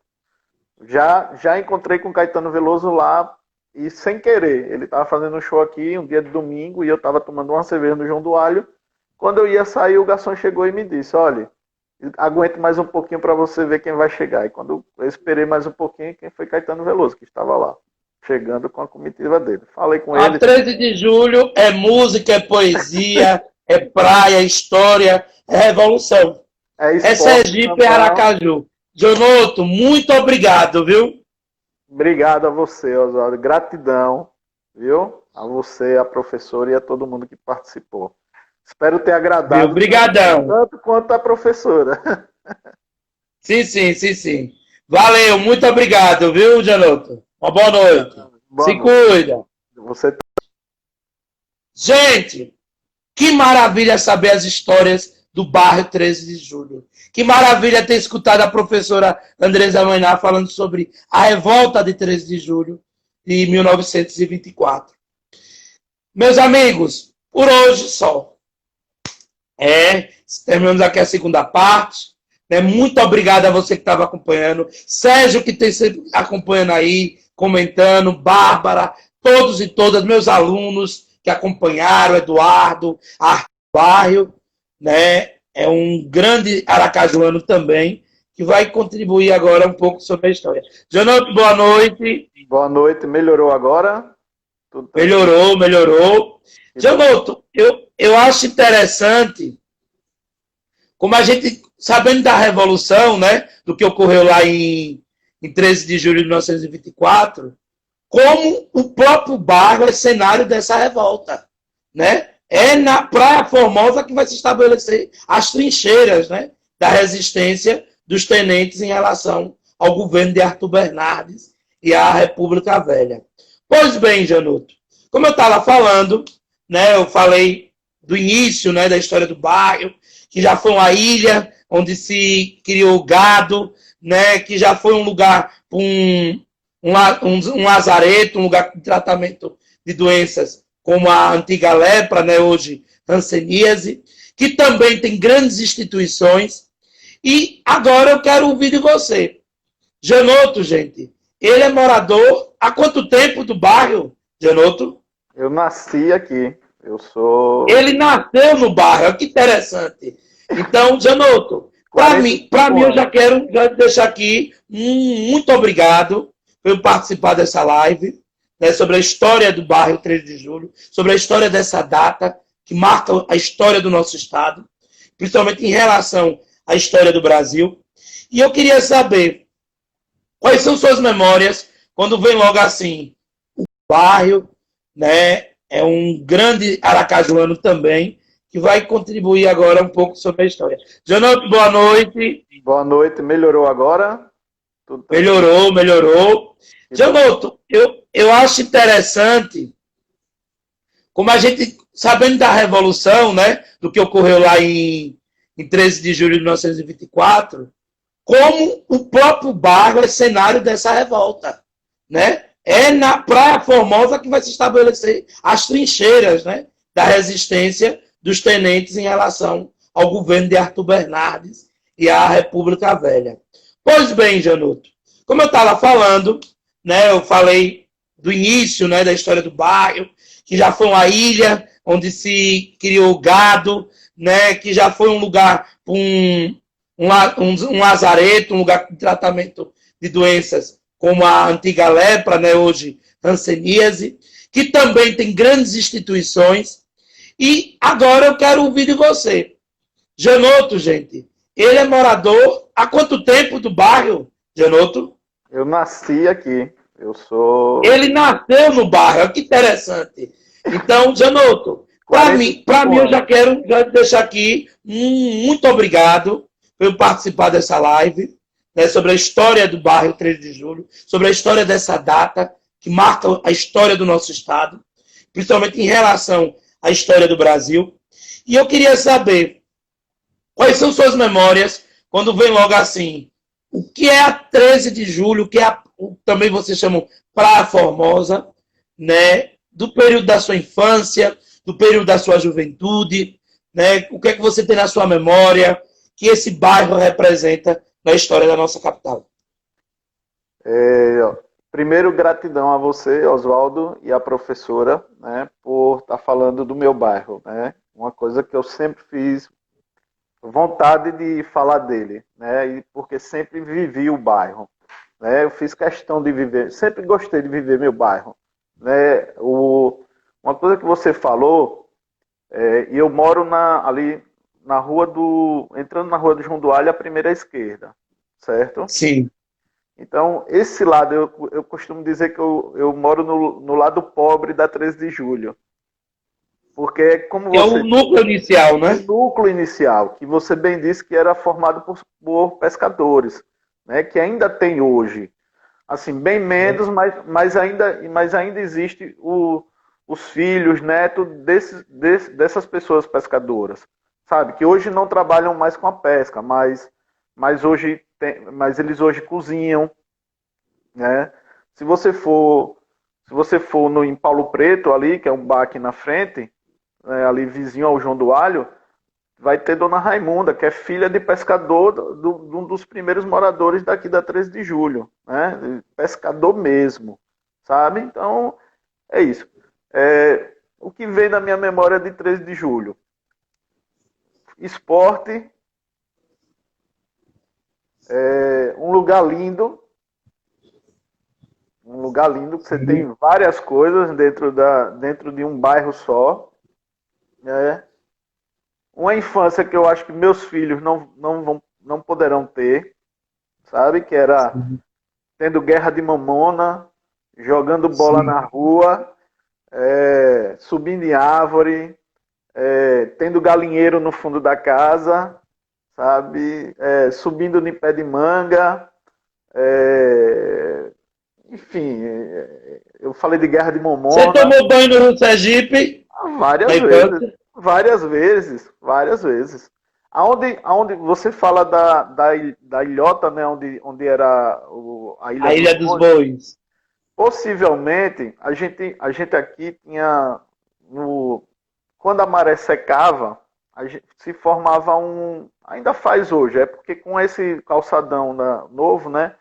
Já encontrei com o Caetano Veloso lá e sem querer. Ele estava fazendo um show aqui um dia de domingo e eu estava tomando uma cerveja no João do Alho. Quando eu ia sair, o garçom chegou e me disse: olha, aguente mais um pouquinho para você ver quem vai chegar. E quando eu esperei mais um pouquinho, quem foi Caetano Veloso, que estava lá, chegando com a comitiva dele. Falei com A ele. 13 de julho é música, é poesia, é praia, é história, é revolução. É É esporte, Sergipe, é Aracaju. Jonoto, muito obrigado, viu? Obrigado a você, Oswaldo. Gratidão, viu? A você, a professora e a todo mundo que participou. Espero ter agradado Obrigadão. tanto quanto a professora. Sim, sim, sim, sim. Valeu, muito obrigado, viu, Jonoto? Uma boa noite. Boa Se noite. cuida. Você Gente, que maravilha saber as histórias do bairro 13 de Julho. Que maravilha ter escutado a professora Andresa Mainá falando sobre a revolta de 13 de julho de 1924. Meus amigos, por hoje só. Terminamos aqui a segunda parte. Muito obrigado a você que estava acompanhando. Sérgio, que tem sempre acompanhando aí, comentando. Bárbara, todos e todas, meus alunos que acompanharam, Eduardo, Arthur Barrio, né? É um grande aracajuano também, que vai contribuir agora um pouco sobre a história. Jonoto, boa noite. Boa noite. Melhorou agora? Tudo Melhorou. Jonoto, eu acho interessante como a gente, sabendo da Revolução, né, do que ocorreu lá em 13 de julho de 1924, como o próprio bairro é cenário dessa revolta, né? É na Praia Formosa que vai se estabelecer as trincheiras, né, da resistência dos tenentes em relação ao governo de Arthur Bernardes e à República Velha. Pois bem, Januto, como eu estava falando, né, eu falei do início, né, da história do bairro, que já foi uma ilha onde se criou gado, né, que já foi um lugar, um lazareto, um lugar de tratamento de doenças como a antiga lepra, né, hoje hanseníase, que também tem grandes instituições. E agora eu quero ouvir de você. Janoto, gente, ele é morador há quanto tempo do bairro, Janoto? Eu nasci aqui. Eu sou... Ele nasceu no bairro, que interessante. Então, Janoto, para mim, eu já quero deixar aqui muito obrigado por participar dessa live, né, sobre a história do bairro 13 de julho, sobre a história dessa data, que marca a história do nosso estado, principalmente em relação à história do Brasil. E eu queria saber quais são suas memórias quando vem logo assim, o bairro, né, é um grande aracajuano também, que vai contribuir agora um pouco sobre a história. Jonoto, boa noite. Boa noite. Melhorou agora? Tudo melhorou. Jonoto, eu acho interessante como a gente, sabendo da Revolução, né, do que ocorreu lá em 13 de julho de 1924, como o próprio bairro é cenário dessa revolta, né? É na Praia Formosa que vai se estabelecer as trincheiras, né, da resistência dos tenentes em relação ao governo de Arthur Bernardes e à República Velha. Pois bem, Januto, como eu estava falando, né, eu falei do início, né, da história do bairro, que já foi uma ilha onde se criou gado, né, que já foi um lugar, um lazareto, um lugar de tratamento de doenças como a antiga lepra, né, hoje hanseníase, que também tem grandes instituições. E agora eu quero ouvir de você. Janoto, gente, ele é morador há quanto tempo do bairro, Janoto? Eu nasci aqui. Eu sou... Ele nasceu no bairro, que interessante. Então, Janoto, para mim, eu já quero deixar aqui muito obrigado por participar dessa live, né, sobre a história do bairro 13 de julho, sobre a história dessa data, que marca a história do nosso estado, principalmente em relação à história do Brasil. E eu queria saber quais são suas memórias quando vem logo assim, o que é a 13 de julho, o que é também vocês chamam Praia Formosa, né, do período da sua infância, do período da sua juventude, né? O que é que você tem na sua memória que esse bairro representa na história da nossa capital? Primeiro, gratidão a você, Oswaldo, e a professora, né, por estar falando do meu bairro, né? Uma coisa que eu sempre fiz vontade de falar dele, né? E porque sempre vivi o bairro, né? Eu fiz questão de viver, sempre gostei de viver meu bairro, né? Uma coisa que você falou, e eu moro ali na entrando na rua do João do Alho, à primeira esquerda, certo? Sim. Então, esse lado, eu costumo dizer que eu moro no lado pobre da 13 de julho. Porque, como Que é o você núcleo inicial, o né? núcleo inicial, que você bem disse que era formado por pescadores, né, que ainda tem hoje. Assim, bem menos, mas ainda existe os filhos, netos dessas pessoas pescadoras. Sabe? Que hoje não trabalham mais com a pesca, mas eles hoje cozinham, né? Se você for, se você for em Paulo Preto ali, que é um bar aqui na frente, ali vizinho ao João do Alho, vai ter Dona Raimunda, que é filha de pescador de um dos primeiros moradores daqui da 13 de julho, né? Pescador mesmo, sabe? Então, é isso. O que vem na minha memória de 13 de julho? Esporte, um lugar lindo que você tem várias coisas dentro de um bairro só, né? Uma infância que eu acho que meus filhos não poderão ter, sabe? Que era tendo guerra de mamona, jogando bola Sim. na rua, subindo em árvore, tendo galinheiro no fundo da casa, sabe? Subindo em pé de manga. Enfim, eu falei de guerra de Você mamona tomou banho no Rio Sergipe na várias vezes, infância? várias vezes, várias vezes. Aonde você fala da ilhota, né, onde era a Ilha A dos Ilha dos Bons, Bois. possivelmente a gente aqui tinha, quando a maré secava, se formava ainda faz hoje, é porque com esse calçadão novo, né,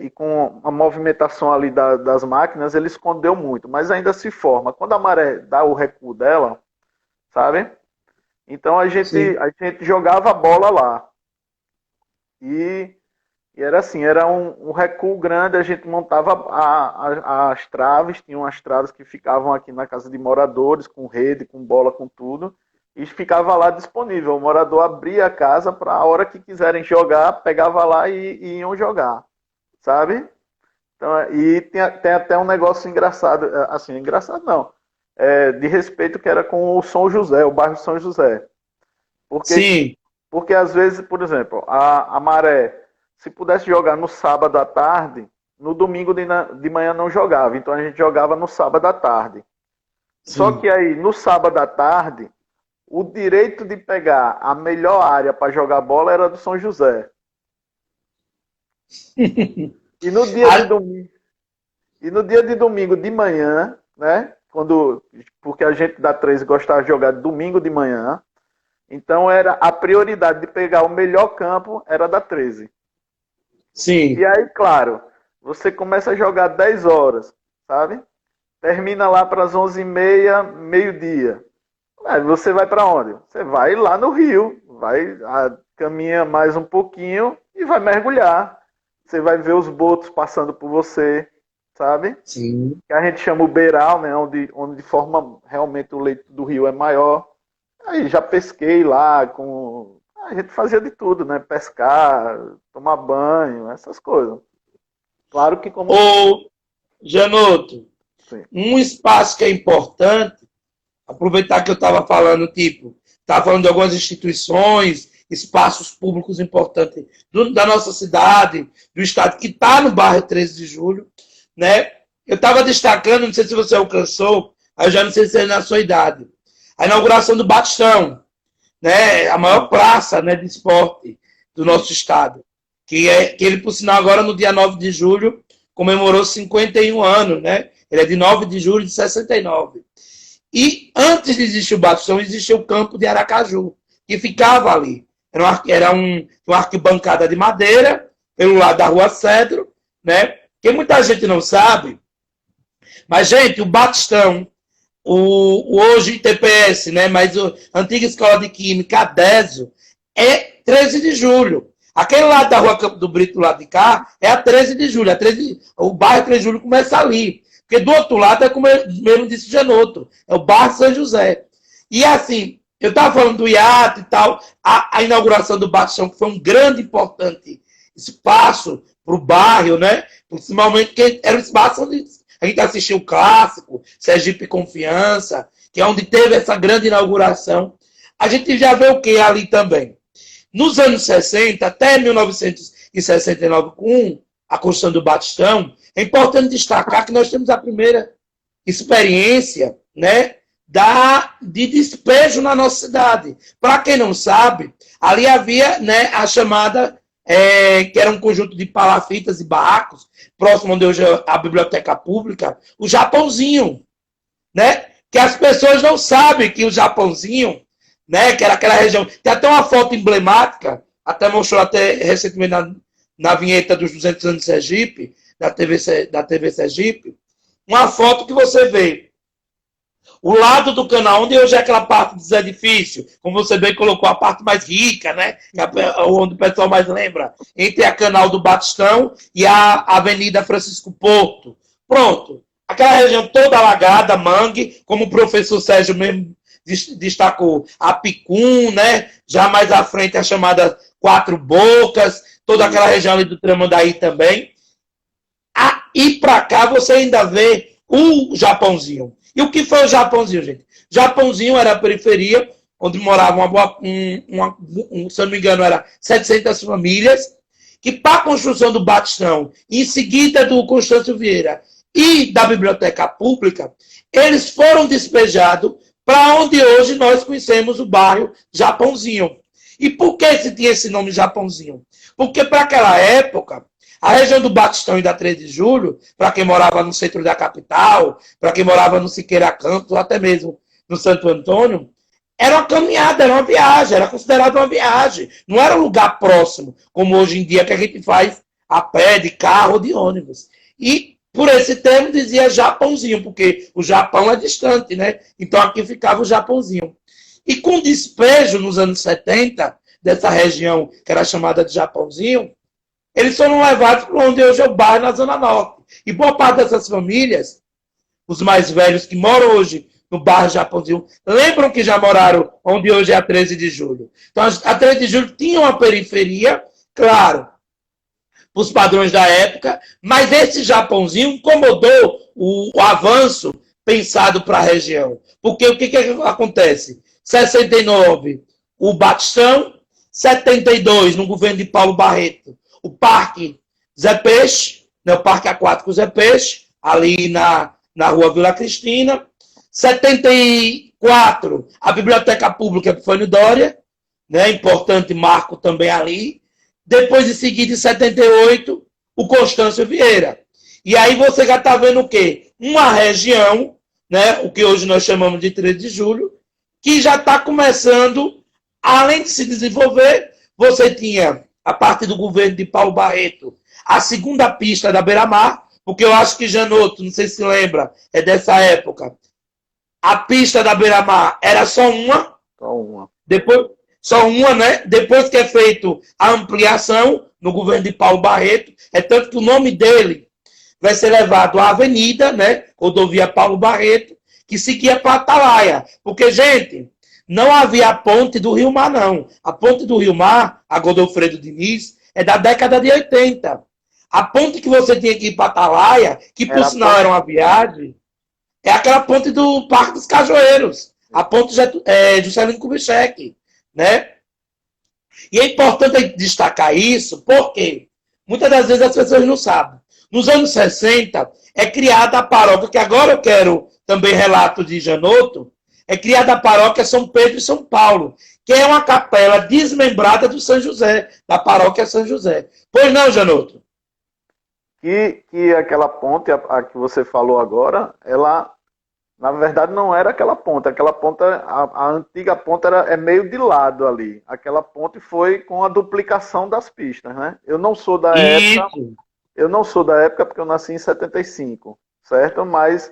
e com a movimentação ali das máquinas, ele escondeu muito, mas ainda se forma. Quando a maré dá o recuo dela, sabe? Então Sim. a gente jogava a bola lá. E, e era assim, era um recuo grande, a gente montava as traves, tinham umas traves que ficavam aqui na casa de moradores, com rede, com bola, com tudo, e ficava lá disponível. O morador abria a casa para a hora que quiserem jogar, pegava lá e iam jogar, sabe? Então, e tem até um negócio engraçado, assim, engraçado não, de respeito que era com o São José, o bairro São José. Porque, Sim. porque às vezes, por exemplo, a maré, se pudesse jogar no sábado à tarde, no domingo de manhã não jogava. Então a gente jogava no sábado à tarde. Só Sim. que aí, no sábado à tarde, o direito de pegar a melhor área para jogar bola era do São José. E no dia de A- domingo, e no dia de domingo de manhã, né? Porque a gente da 13 gostava de jogar domingo de manhã, então era a prioridade de pegar o melhor campo era da 13. E Sim. aí, claro, você começa a jogar 10 horas, sabe? Termina lá para as 11h30, meio-dia. Aí você vai para onde? Você vai lá no rio, caminha mais um pouquinho e vai mergulhar. Você vai ver os botos passando por você, sabe? Sim. Que a gente chama o beiral, né? Onde forma realmente o leito do rio é maior. Aí já pesquei lá com. A gente fazia de tudo, né? Pescar, tomar banho, essas coisas. Claro que como. Ô, Janoto, Sim. um espaço que é importante, aproveitar que eu estava falando, tipo, estava falando de algumas instituições, espaços públicos importantes da nossa cidade, do estado, que está no bairro 13 de Julho, né? Eu estava destacando, não sei se você alcançou, eu já não sei se é na sua idade, a inauguração do Batistão, né? A maior Não. praça, né, de esporte do nosso estado, que ele, por sinal, agora no dia 9 de julho, comemorou 51 anos, né? Ele é de 9 de julho de 69. E antes de existir o Batistão, existia o campo de Aracaju, que ficava ali. Era uma arquibancada de madeira, pelo lado da Rua Cedro, né? Que muita gente não sabe. Mas, gente, o Batistão, o hoje TPS, né? Mas a antiga Escola de Química, a Désio, é 13 de julho. Aquele lado da Rua Campo do Brito, do lado de cá, é a 13 de julho. O bairro 13 de julho começa ali. Porque do outro lado é como mesmo disse Janotto, é o bairro São José. E assim, eu estava falando do iate e tal, a inauguração do Batistão, que foi um grande, importante espaço para o bairro, né? Principalmente que era o espaço onde a gente assistiu o clássico, Sergipe Confiança, que é onde teve essa grande inauguração. A gente já vê o que ali também? Nos anos 60, até 1969, com a construção do Batistão, é importante destacar que nós temos a primeira experiência, né, de despejo na nossa cidade. Para quem não sabe, ali havia, né, a chamada, que era um conjunto de palafitas e barracos, próximo onde hoje é a Biblioteca Pública, o Japãozinho, né, que as pessoas não sabem que o Japãozinho, né, que era aquela região, tem até uma foto emblemática, até mostrou até recentemente na vinheta dos 200 anos de Sergipe, da TV Sergipe, uma foto que você vê o lado do canal, onde hoje é aquela parte dos edifícios, como você bem colocou, a parte mais rica, né, onde o pessoal mais lembra, entre a Canal do Batistão e a Avenida Francisco Porto. Pronto, aquela região toda alagada, mangue, como o professor Sérgio mesmo destacou, a Picum, né? Já mais à frente a chamada Quatro Bocas, toda aquela região ali do Tramandaí também. E para cá você ainda vê o Japãozinho. E o que foi o Japãozinho, gente? Japãozinho era a periferia, onde moravam, se eu não me engano, era 700 famílias, que para a construção do Batistão, em seguida do Constâncio Vieira e da Biblioteca Pública, eles foram despejados para onde hoje nós conhecemos o bairro Japãozinho. E por que se tinha esse nome Japãozinho? Porque para aquela época, a região do Batistão e da 3 de Julho, para quem morava no centro da capital, para quem morava no Siqueira Campos, ou até mesmo no Santo Antônio, era uma caminhada, era uma viagem, era considerada uma viagem. Não era um lugar próximo, como hoje em dia que a gente faz a pé, de carro ou de ônibus. E por esse termo dizia Japãozinho, porque o Japão é distante, né? Então aqui ficava o Japãozinho. E com despejo nos anos 70, dessa região que era chamada de Japãozinho, eles foram levados para onde hoje é o bairro, na Zona Norte. E boa parte dessas famílias, os mais velhos que moram hoje no bairro Japãozinho, lembram que já moraram onde hoje é a 13 de julho. Então a 13 de julho tinha uma periferia, claro, os padrões da época, mas esse Japãozinho incomodou o avanço pensado para a região. Porque o que acontece? 69, o Batistão, 72, no governo de Paulo Barreto, o Parque Zé Peixe, né, o Parque Aquático Zé Peixe, ali na Rua Vila Cristina, 74, a Biblioteca Pública Epifânio Doria, né, importante marco também ali. Depois de seguida, em 78, o Constâncio Vieira. E aí você já está vendo o quê? Uma região, né, o que hoje nós chamamos de 13 de julho, que já está começando, além de se desenvolver, você tinha, a partir do governo de Paulo Barreto, a segunda pista da Beira-Mar, porque eu acho que Janotto, não sei se lembra, é dessa época, a pista da Beira-Mar era só uma. Só uma. Depois... Só uma, né? Depois que é feito a ampliação no governo de Paulo Barreto, é tanto que o nome dele vai ser levado à avenida, né? Rodovia Paulo Barreto, que seguia para Atalaia. Porque, gente, não havia a ponte do Rio Mar, não. A ponte do Rio Mar, a Godofredo Diniz, é da década de 80. A ponte que você tinha que ir para Atalaia, que por sinal era uma viagem, é aquela ponte do Parque dos Cajueiros. A ponte Juscelino Kubitschek. Né? E é importante destacar isso porque muitas das vezes as pessoas não sabem. Nos anos 60 é criada a paróquia, que agora eu quero também relato de Janotto, é criada a paróquia São Pedro e São Paulo, que é uma capela desmembrada do São José, da paróquia São José. Pois não, Janotto? Que aquela ponte, a que você falou agora, ela Na verdade, não era aquela ponte. Aquela ponta, a antiga ponta é meio de lado ali. Aquela ponte foi com a duplicação das pistas, né? Isso. Eu não sou da época porque eu nasci em 75, certo? Mas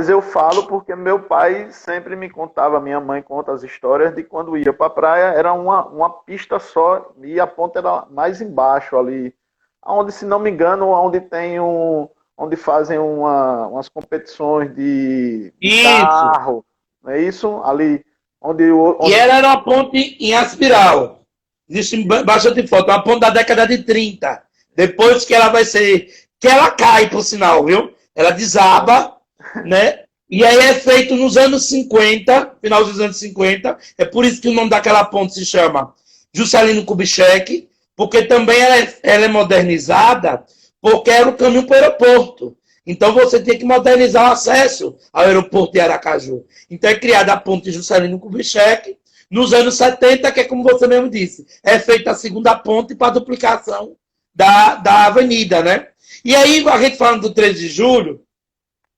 eu falo porque meu pai sempre me contava, minha mãe conta as histórias de quando ia para a praia, era uma pista só e a ponta era mais embaixo ali, onde, se não me engano, onde fazem umas competições de Isso. carro, não é isso? Ali, E onde... ela era uma ponte em aspiral. Existe bastante foto. Uma ponte da década de 30. Depois que ela vai ser. Que ela cai, por sinal, viu? Ela desaba, né? E aí é feito nos anos 50, final dos anos 50. É por isso que o nome daquela ponte se chama Juscelino Kubitschek, porque também ela é modernizada, porque era o caminho para o aeroporto. Então você tinha que modernizar o acesso ao aeroporto de Aracaju. Então é criada a ponte Juscelino Kubitschek. Nos anos 70, que é como você mesmo disse, é feita a segunda ponte para a duplicação da avenida, né? E aí, a gente falando do 13 de julho,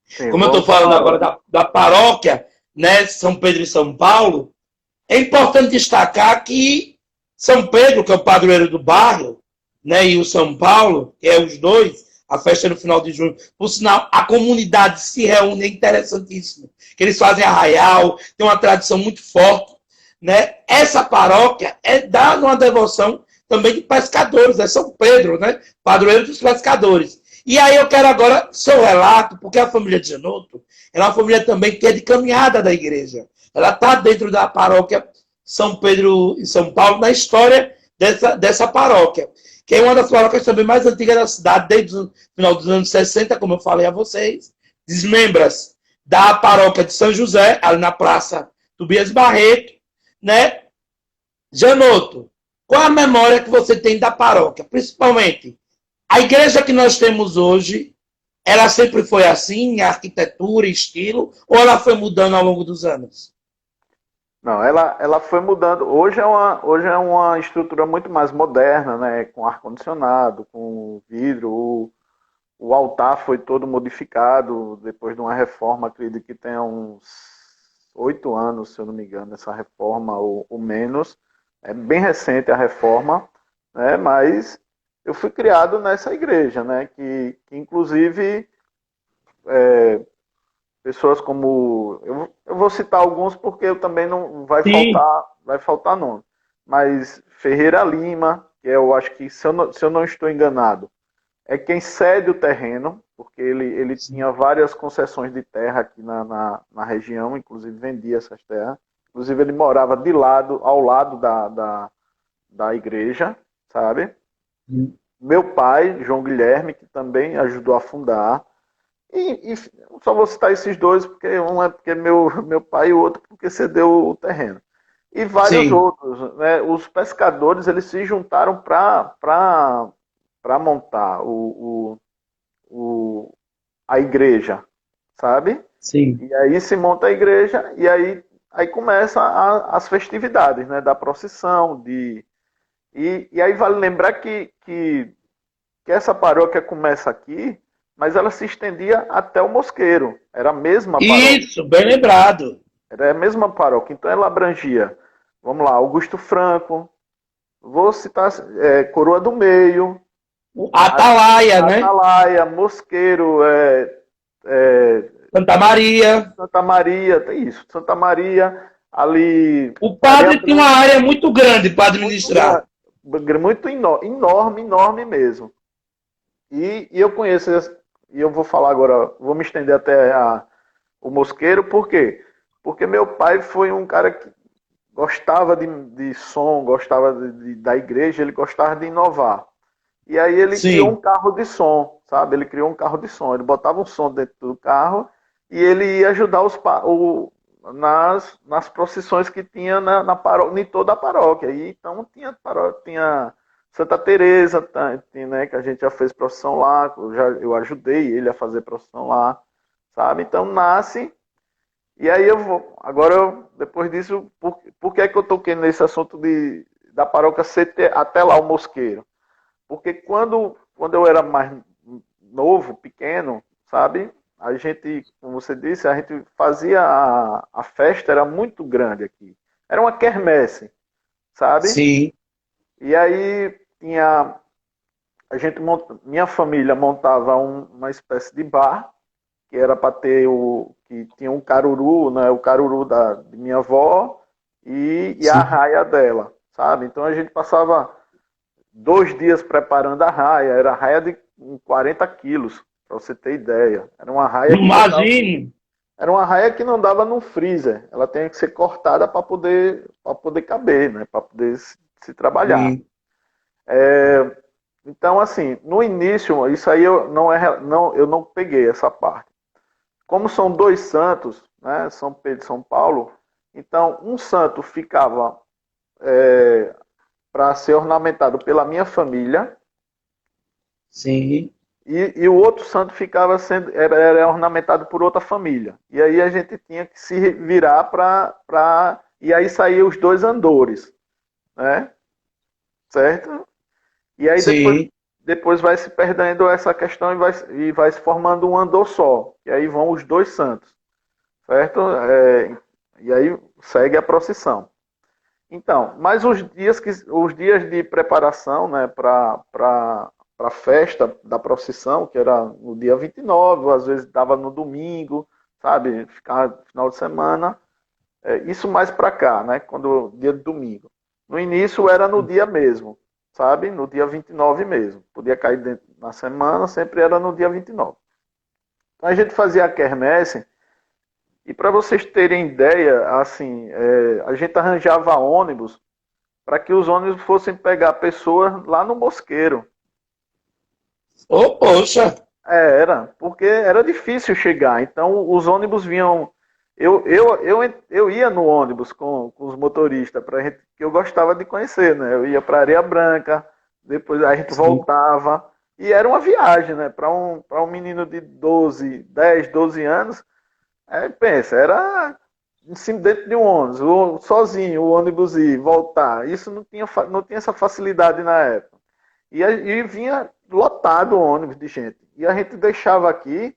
Sim, como eu estou vamos falando falar. agora da paróquia, né, São Pedro e São Paulo, é importante destacar que São Pedro, que é o padroeiro do bairro, né, e o São Paulo, que é os dois, a festa é no final de junho. Por sinal, a comunidade se reúne, é interessantíssimo. Que eles fazem arraial, tem uma tradição muito forte. Né? Essa paróquia é dada uma devoção também de pescadores, é São Pedro, né? Padroeiro dos pescadores. E aí eu quero agora seu relato, porque a família de Genoto é uma família também que é de caminhada da igreja. Ela está dentro da paróquia São Pedro e São Paulo, na história dessa paróquia, que é uma das paróquias também mais antigas da cidade, desde o final dos anos 60, como eu falei a vocês. Desmembras da paróquia de São José, ali na Praça Tobias Barreto, né? Janoto, qual a memória que você tem da paróquia? Principalmente, a igreja que nós temos hoje, ela sempre foi assim, em arquitetura, estilo, ou ela foi mudando ao longo dos anos? Não, ela foi mudando. Hoje é uma estrutura muito mais moderna, né? Com ar-condicionado, com vidro. O altar foi todo modificado depois de uma reforma, acredito que tem uns 8 anos, se eu não me engano, essa reforma, ou menos. É bem recente a reforma, né? Mas eu fui criado nessa igreja, né? Que inclusive pessoas como eu vou citar alguns porque eu também não Sim, vai faltar nome, mas Ferreira Lima, que eu acho que se eu não estou enganado, é quem cede o terreno, porque ele tinha várias concessões de terra aqui na região, inclusive vendia essas terras. Inclusive ele morava ao lado da igreja, sabe? Meu pai, João Guilherme, que também ajudou a fundar. E só vou citar esses dois, porque um é porque meu pai e o outro porque cedeu o terreno. E vários sim, outros, né? Os pescadores eles se juntaram para montar a igreja, sabe? sim. E aí se monta a igreja e aí começa as festividades, né? Da procissão, e aí vale lembrar que essa paróquia começa aqui, mas ela se estendia até o Mosqueiro. Era a mesma paróquia. Isso, bem lembrado. Era a mesma paróquia. Então ela abrangia, vamos lá, Augusto Franco, vou citar Coroa do Meio, A Atalaia, né? Atalaia, Mosqueiro, Santa Maria. Santa Maria, tem isso, Santa Maria, ali, O Areia padre tinha uma Branca, área muito grande para muito administrar. grande, muito enorme, enorme mesmo. E eu conheço, e eu vou falar agora, vou me estender até o Mosqueiro, por quê? Porque meu pai foi um cara que gostava de som, gostava da igreja, ele gostava de inovar. E aí ele criou um Sim, carro de som, sabe? Ele criou um carro de som. Ele botava um som dentro do carro e ele ia ajudar nas procissões que tinha na paróquia, em toda a paróquia. E então tinha Santa Teresa, né, que a gente já fez procissão lá, eu ajudei ele a fazer procissão lá, sabe? Então nasce. E aí depois disso, por que é que eu toquei nesse assunto da paróquia CT até lá o Mosqueiro? Porque quando eu era mais novo, pequeno, sabe? a gente, como você disse, a gente fazia a festa, era muito grande aqui. Era uma quermesse, sabe? Sim. E aí tinha, minha família montava uma espécie de bar, que era para ter que tinha um caruru, né, o caruru de minha avó e a Sim. arraia dela, sabe? Então a gente passava 2 dias preparando a raia, era a raia de 40 quilos, para você ter ideia. Imagine. Era uma raia que não dava no freezer, ela tinha que ser cortada para poder caber, né, para poder se trabalhar. Sim. Então, assim, no início, isso aí eu não peguei essa parte. Como são dois santos, né, São Pedro e São Paulo, então um santo ficava para ser ornamentado pela minha família Sim. e o outro santo era ornamentado por outra família. E aí a gente tinha que se virar e aí saíam os dois andores, né? Certo? E aí Sim. depois vai se perdendo essa questão e vai se formando um andor só. E aí vão os dois santos, certo? E aí segue a procissão. Então, mas os dias de preparação, né, para a festa da procissão, que era no dia 29, ou às vezes dava no domingo, sabe? Ficava no final de semana. Isso mais para cá, né? Quando dia de domingo. No início era no dia mesmo, sabe? No dia 29 mesmo. Podia cair na semana, sempre era no dia 29. Então a gente fazia a quermesse e para vocês terem ideia, assim, a gente arranjava ônibus para que os ônibus fossem pegar pessoas lá no Mosqueiro. Oh, poxa. Porque era difícil chegar. Então os ônibus vinham. Eu ia no ônibus com os motoristas, que eu gostava de conhecer, né? Eu ia para Areia Branca, depois a gente Sim. voltava. E era uma viagem, né? Para um menino de 12 anos, pensa, era em cima dentro de um ônibus, sozinho, o ônibus ir, voltar. Isso não tinha essa facilidade na época. E vinha lotado o ônibus de gente. E a gente deixava aqui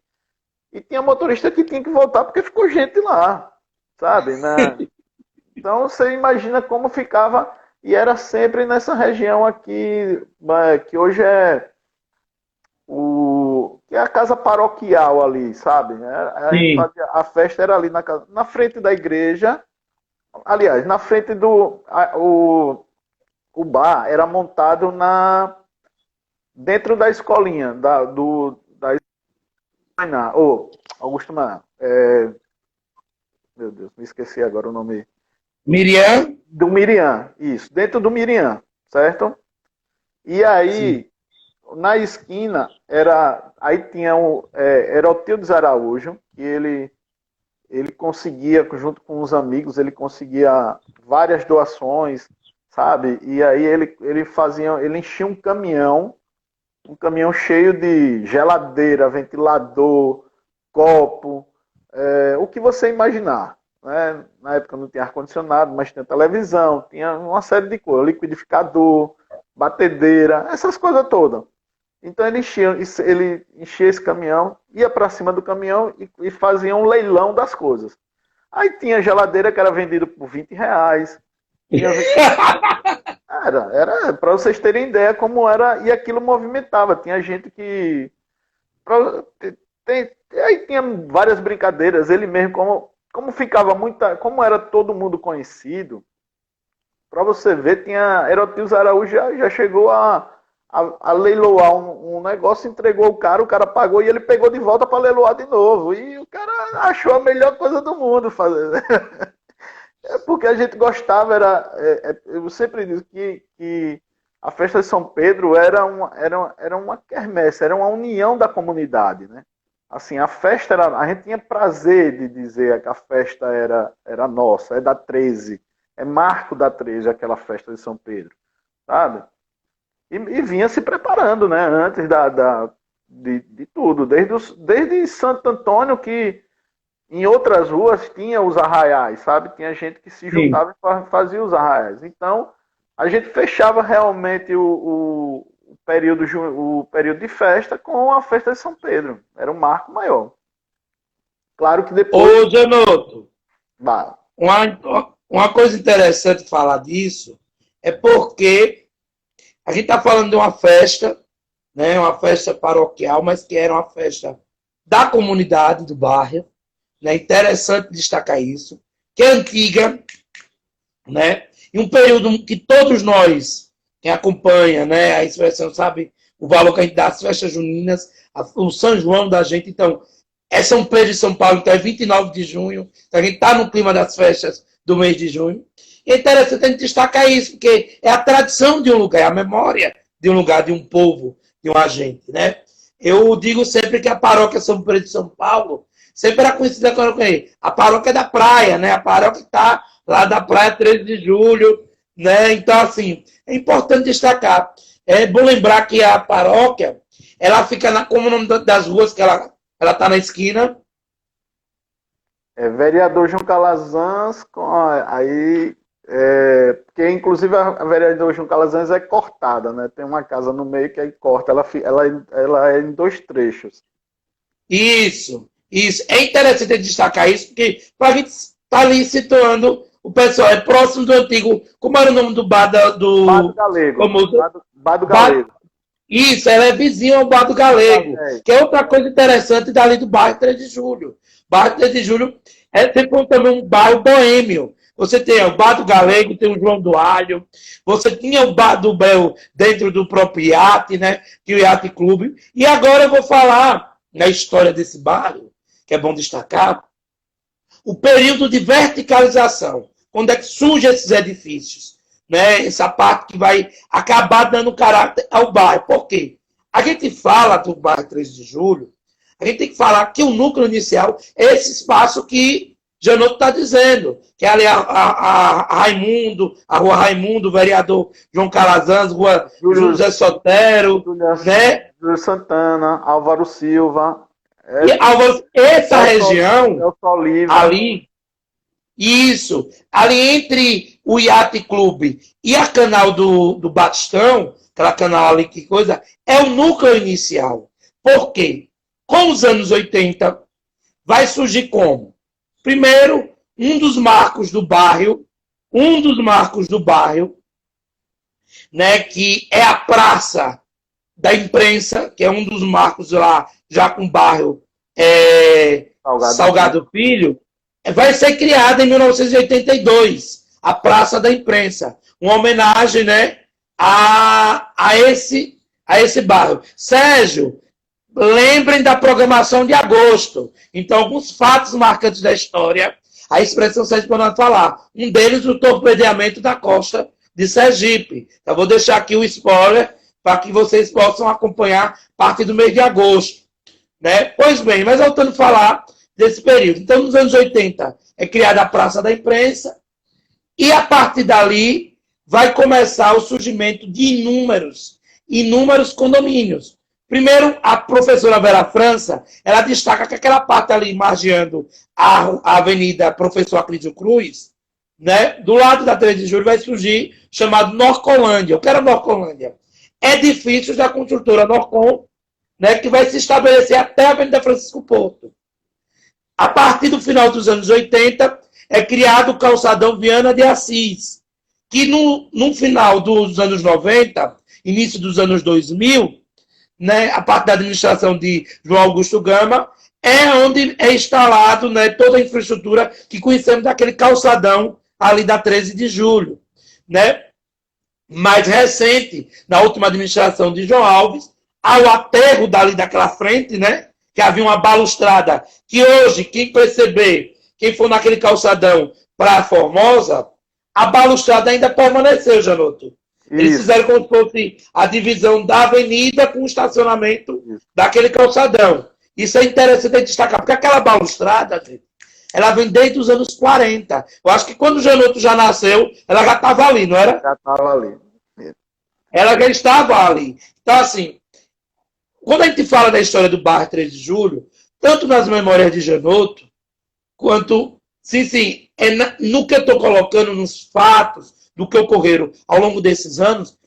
e tinha motorista que tinha que voltar porque ficou gente lá, sabe? Né? Então você imagina como ficava. E era sempre nessa região aqui, que hoje que é a casa paroquial ali, sabe? A gente Sim. fazia, a festa era ali na frente da igreja. Aliás, na frente o bar era montado dentro da escolinha, da Maná, Augusto Maná. Meu Deus, me esqueci agora o nome. Miriam? Do Miriam, isso, dentro do Miriam, certo? E Sim. aí, na esquina, aí tinha era o Tio dos Araújo, que ele conseguia, junto com os amigos, ele conseguia várias doações, sabe? E aí ele enchia um caminhão cheio de geladeira, ventilador, copo, o que você imaginar. Né? Na época não tinha ar-condicionado, mas tinha televisão, tinha uma série de coisas, liquidificador, batedeira, essas coisas todas. Então ele enchia esse caminhão, ia para cima do caminhão e fazia um leilão das coisas. Aí tinha geladeira que era vendida por R$ 20, tinha era para vocês terem ideia como era, e aquilo movimentava. Tinha gente que. Pra, aí tinha várias brincadeiras. Ele mesmo, como ficava muita. Como era todo mundo conhecido, para você ver, Erotius Araújo já chegou a leiloar um negócio, entregou o cara pagou e ele pegou de volta para leiloar de novo. E o cara achou a melhor coisa do mundo fazer. Porque a gente gostava, eu sempre digo que a festa de São Pedro era uma quermesse, era uma união da comunidade, né? Assim, a festa a gente tinha prazer de dizer que a festa era nossa, é da 13, é marco da 13 aquela festa de São Pedro, sabe? E vinha se preparando, né? Antes de tudo, desde Santo Antônio que em outras ruas tinha os arraiais, sabe? Tinha gente que se Sim. juntava e fazia os arraiais. Então, a gente fechava realmente o período de festa com a festa de São Pedro. Era um marco maior. Claro que depois... Ô, Janoto, Bah, uma coisa interessante falar disso é porque a gente está falando de uma festa, né, uma festa paroquial, mas que era uma festa da comunidade, do bairro, né, interessante destacar isso, que é antiga, né, em um período que todos nós, quem acompanha, né, a expressão, sabe, o valor que a gente dá às festas juninas, o São João da gente, então, é São Pedro de São Paulo, então é 29 de junho, então a gente está no clima das festas do mês de junho, e é interessante a gente destacar isso, porque é a tradição de um lugar, é a memória de um lugar, de um povo, de um agente, né? Eu digo sempre que a paróquia São Pedro de São Paulo sempre era conhecida como a paróquia da praia, né? A paróquia que está lá da praia 13 de julho, né? Então, assim, é importante destacar. É bom lembrar que a paróquia, ela fica como o nome das ruas que ela está na esquina. é vereador João Calazans, aí... porque inclusive a vereador João Calazans é cortada, né? Tem uma casa no meio que aí corta, ela é em dois trechos. Isso, isso. É interessante destacar isso, porque para a gente estar ali situando o pessoal, é próximo do antigo. Como era o nome do bar do. Bado Galego. Famoso? Bado Galego. Isso, ela é vizinha ao Bar do Galego, que é outra coisa interessante dali do bairro 3 de Julho. Bairro 3 de Julho é sempre também um bairro boêmio. Você tem o Bar do Galego, tem o João do Alho, você tinha o Bar do Bel dentro do próprio iate, né? Que é o Iate Clube. E agora eu vou falar na história desse bairro, que é bom destacar, o período de verticalização. Quando é que surgem esses edifícios? Né? Essa parte que vai acabar dando caráter ao bairro. Por quê? A gente fala do bairro 13 de Julho, a gente tem que falar que o núcleo inicial é esse espaço que Janoto está dizendo, que é ali a Raimundo, a rua Raimundo, vereador João Calazans, rua José Sotero, né? Júlio Santana, Álvaro Silva. Essa região ali, isso, ali entre o Iate Clube e a canal do Batistão, aquela canal ali, que coisa, é o núcleo inicial. Por quê? Com os anos 80, vai surgir como? Primeiro, um dos marcos do bairro, né, que é a Praça da Imprensa, que é um dos marcos lá, já com o bairro Salgado Filho, vai ser criada em 1982, a Praça da Imprensa, uma homenagem, né, a esse bairro. Sérgio, lembrem da programação de agosto. Então, alguns fatos marcantes da história, a expressão Sérgio pode falar. Um deles, o torpedeamento da costa de Sergipe. Eu vou deixar aqui o spoiler para que vocês possam acompanhar parte do mês de agosto. Né? Pois bem, mas voltando a falar desse período. Então, nos anos 80, é criada a Praça da Imprensa e, a partir dali, vai começar o surgimento de inúmeros condomínios. Primeiro, a professora Vera França, ela destaca que aquela parte ali, margeando a Avenida Professor Aclísio Cruz, né, do lado da 13 de Julho vai surgir chamado Norcolândia. O que era Norcolândia? Edifícios da construtora Norcon, né, que vai se estabelecer até a Avenida Francisco Porto. A partir do final dos anos 80, é criado o calçadão Viana de Assis, que no final dos anos 90, início dos anos 2000, né, a parte da administração de João Augusto Gama, é onde é instalado, né, toda a infraestrutura que conhecemos daquele calçadão ali da 13 de julho. Né? Mais recente, na última administração de João Alves, ao aterro dali daquela frente, né, que havia uma balustrada, que hoje, quem perceber, quem for naquele calçadão para a Formosa, a balustrada ainda permaneceu, Janoto. Eles fizeram como se fosse a divisão da avenida com o estacionamento daquele calçadão. Isso é interessante destacar, porque aquela balustrada, gente, ela vem desde os anos 40. Eu acho que quando o Janoto já nasceu, ela já estava ali, não era? Já estava ali. Ela já estava ali. Então, assim, quando a gente fala da história do bairro 13 de Julho, tanto nas memórias de Janoto, quanto, sim, no que eu estou colocando nos fatos, do que ocorreram ao longo desses anos,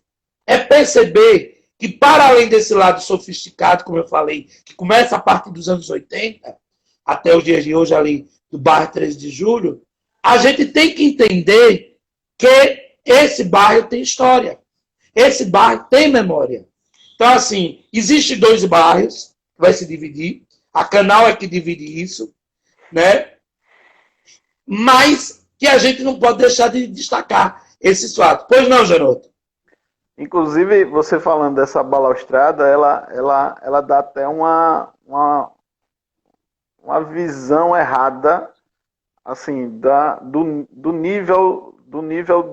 é perceber que, para além desse lado sofisticado, como eu falei, que começa a partir dos anos 80, até os dias de hoje ali do bairro 13 de Julho, a gente tem que entender que esse bairro tem história. Esse bairro tem memória. Então, assim, existem dois bairros que vai se dividir. A Canal é que divide isso, né? Mas que a gente não pode deixar de destacar esses fatos. Pois não, Genoto? Inclusive, você falando dessa balaustrada, ela dá até uma visão errada, assim, do nível do nível,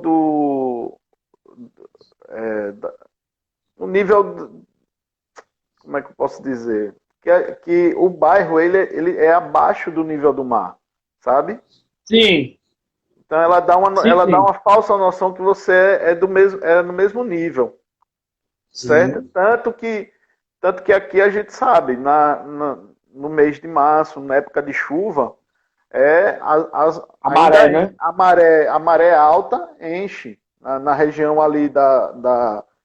como é que eu posso dizer? Que o bairro ele é abaixo do nível do mar, sabe? Sim. Então Sim, ela dá sim. uma falsa noção que você é no mesmo nível, certo? Sim. Tanto que aqui a gente sabe, no mês de março, na época de chuva, A maré, né? a maré alta enche na região ali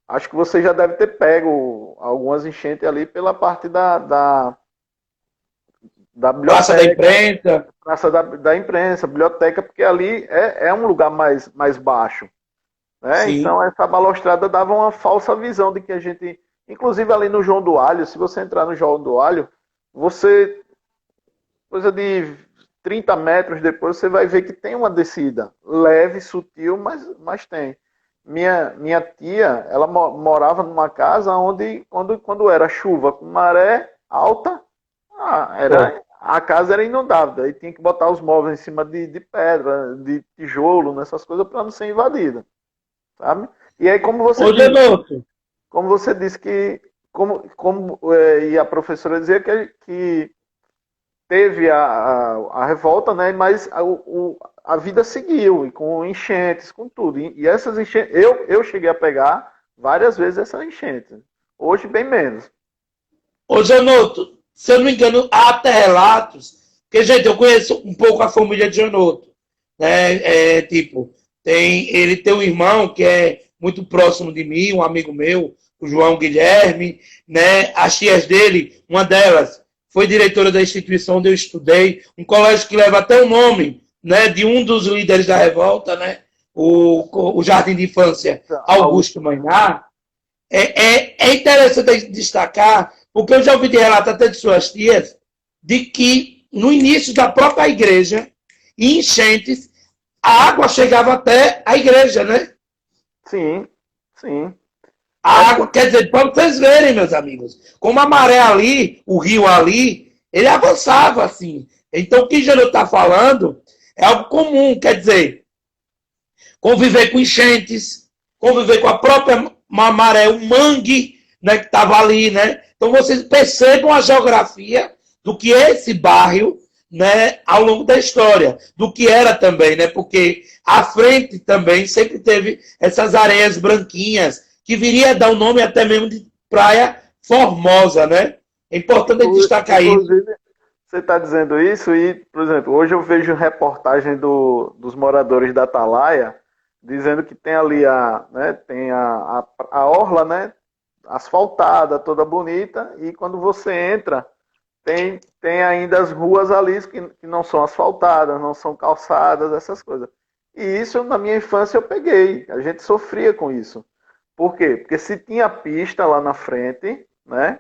acho que você já deve ter pego algumas enchentes ali pela parte da Praça da biblioteca, Imprensa. praça da imprensa, biblioteca, porque ali é um lugar mais baixo, né? Sim. Então essa balaustrada dava uma falsa visão de que a gente, inclusive ali no João do Alho, se você entrar no João do Alho, você, coisa de 30 metros depois, você vai ver que tem uma descida, leve, sutil, mas tem. Minha tia, ela morava numa casa onde, quando era chuva com maré alta, a casa era inundável. Aí tinha que botar os móveis em cima de pedra, de tijolo, nessas coisas, para não ser invadida, sabe? E aí, Ô, Genoto. como você disse que, e a professora dizia que teve a revolta, né? Mas a vida seguiu, e com enchentes, com tudo. E essas enchentes, eu cheguei a pegar várias vezes essas enchentes. Hoje, bem menos. Ô, Genoto, se eu não me engano, há até relatos, porque, gente, eu conheço um pouco a família de Genoto, né? Tipo, ele tem um irmão que é muito próximo de mim, um amigo meu, o João Guilherme, né? As tias dele, uma delas foi diretora da instituição onde eu estudei, um colégio que leva até o nome, né, de um dos líderes da revolta, né? O Jardim de Infância Augusto Mainar. É interessante destacar, porque eu já ouvi de relato até de suas tias, de que no início da própria igreja, em enchentes, a água chegava até a igreja, né? Sim, sim. A água, quer dizer, para vocês verem, meus amigos, como a maré ali, o rio ali, ele avançava assim. Então, o que Jânio está falando é algo comum, quer dizer, conviver com enchentes, conviver com a própria maré, o mangue, né, que estava ali, né? Então vocês percebam a geografia do que é esse bairro, né, ao longo da história, do que era também, né? Porque à frente também sempre teve essas areias branquinhas que viria a dar o nome até mesmo de Praia Formosa, né? É importante destacar isso. Inclusive, você está dizendo isso e, por exemplo, hoje eu vejo reportagem dos moradores da Atalaia dizendo que tem ali tem a orla, né, asfaltada, toda bonita, e quando você entra, tem ainda as ruas ali que não são asfaltadas, não são calçadas, essas coisas. E isso, na minha infância, eu peguei. A gente sofria com isso. Por quê? Porque se tinha pista lá na frente, né,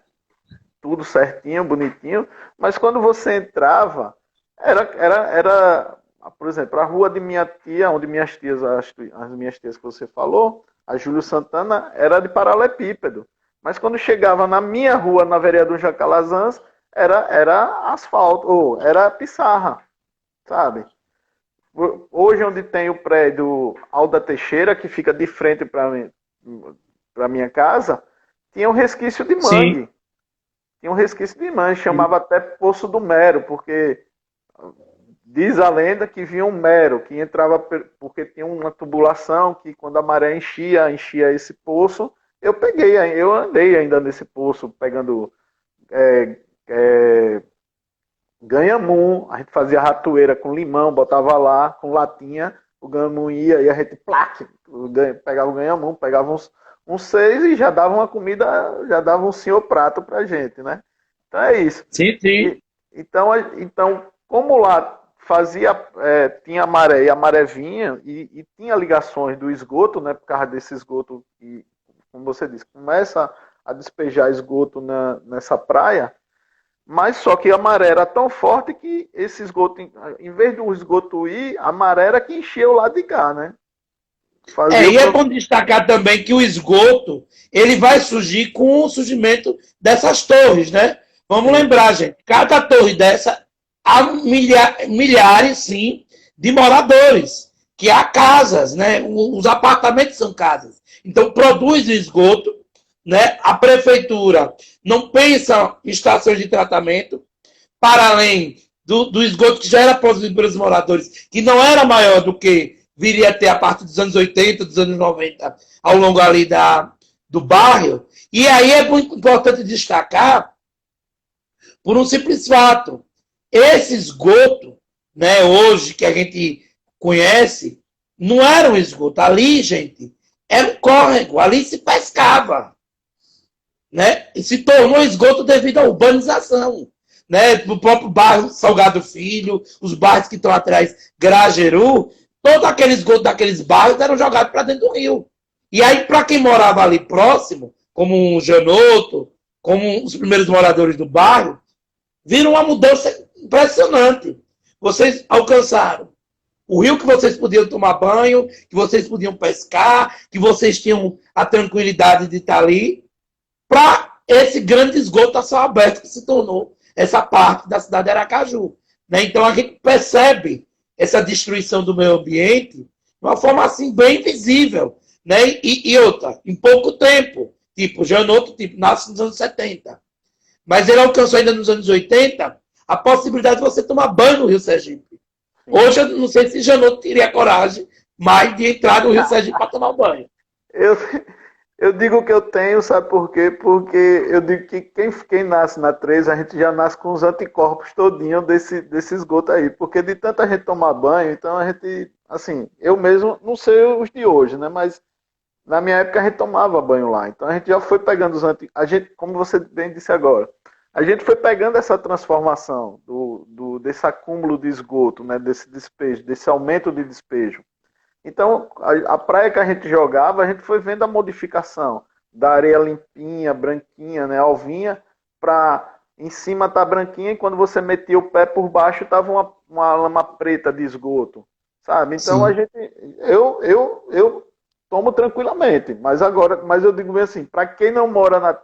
tudo certinho, bonitinho, mas quando você entrava, era, por exemplo, a rua de minha tia, onde as minhas tias que você falou, a Júlio Santana, era de paralelepípedo. Mas quando chegava na minha rua, na Vereador Jacalazans, era asfalto, ou era pissarra, sabe? Hoje, onde tem o prédio Alda Teixeira, que fica de frente para minha casa, tinha um resquício de Sim. mangue. Tinha um resquício de mangue, chamava até Poço do Mero, porque diz a lenda que vinha um mero, que entrava porque tinha uma tubulação, que quando a maré enchia esse poço. Eu andei ainda nesse poço, pegando é, é, ganhamum, a gente fazia ratoeira com limão, botava lá, com latinha, o ganhamum ia, e a gente, plaque, pegava o ganhamum, pegava uns seis e já dava uma comida, já dava um senhor prato pra gente, né? Então é isso. Sim, sim. E, Então, como lá tinha maré e a maré vinha e tinha ligações do esgoto, né, por causa desse esgoto que, como você disse, começa a despejar esgoto nessa praia, mas só que a maré era tão forte que esse esgoto, em vez do esgoto ir, a maré era que enchia o lado de cá, né? Fazia o E é bom destacar também que o esgoto, ele vai surgir com o surgimento dessas torres, né? Vamos Sim, lembrar, gente, cada torre dessa há milhares, sim, de moradores, que há casas, né? Os apartamentos são casas. Então, produz o esgoto, né? A prefeitura não pensa em estações de tratamento, para além do esgoto que já era produzido pelos moradores, que não era maior do que viria a ter a partir dos anos 80, dos anos 90, ao longo ali do bairro. E aí é muito importante destacar, por um simples fato, esse esgoto, né, hoje que a gente conhece, não era um esgoto. Ali, gente, era um córrego, ali se pescava, né? E se tornou esgoto devido à urbanização, né? O próprio bairro Salgado Filho, os bairros que estão atrás, Grajeru, todo aquele esgoto daqueles bairros eram jogados para dentro do rio. E aí, para quem morava ali próximo, como o Janoto, como os primeiros moradores do bairro, viram uma mudança impressionante. Vocês alcançaram o rio que vocês podiam tomar banho, que vocês podiam pescar, que vocês tinham a tranquilidade de estar ali, para esse grande esgoto a céu aberto que se tornou essa parte da cidade de Aracaju. Né? Então a gente percebe essa destruição do meio ambiente de uma forma assim bem visível. Né? E outra, em pouco tempo, tipo, Janoto tipo, nasce nos anos 70. Mas ele alcançou ainda nos anos 80 a possibilidade de você tomar banho no Rio Sergipe. sim. Hoje eu não sei se Janoto teria coragem mais de entrar no Rio Sergipe para tomar banho. Eu, eu digo que eu tenho, sabe por quê? Porque eu digo que quem nasce na 13, a gente já nasce com os anticorpos todinho desse esgoto aí. Porque de tanta gente tomar banho, então a gente, assim, eu mesmo, não sei os de hoje, né? Mas na minha época a gente tomava banho lá. Então a gente já foi pegando os anticorpos. A gente, como você bem disse agora, a gente foi pegando essa transformação desse acúmulo de esgoto, né? Desse despejo, desse aumento de despejo. Então, a praia que a gente jogava, a gente foi vendo a modificação da areia limpinha, branquinha, né, alvinha, para em cima tá branquinha e quando você metia o pé por baixo tava uma lama preta de esgoto, sabe? Então a Sim. gente, eu tomo tranquilamente, mas eu digo bem assim, para quem não mora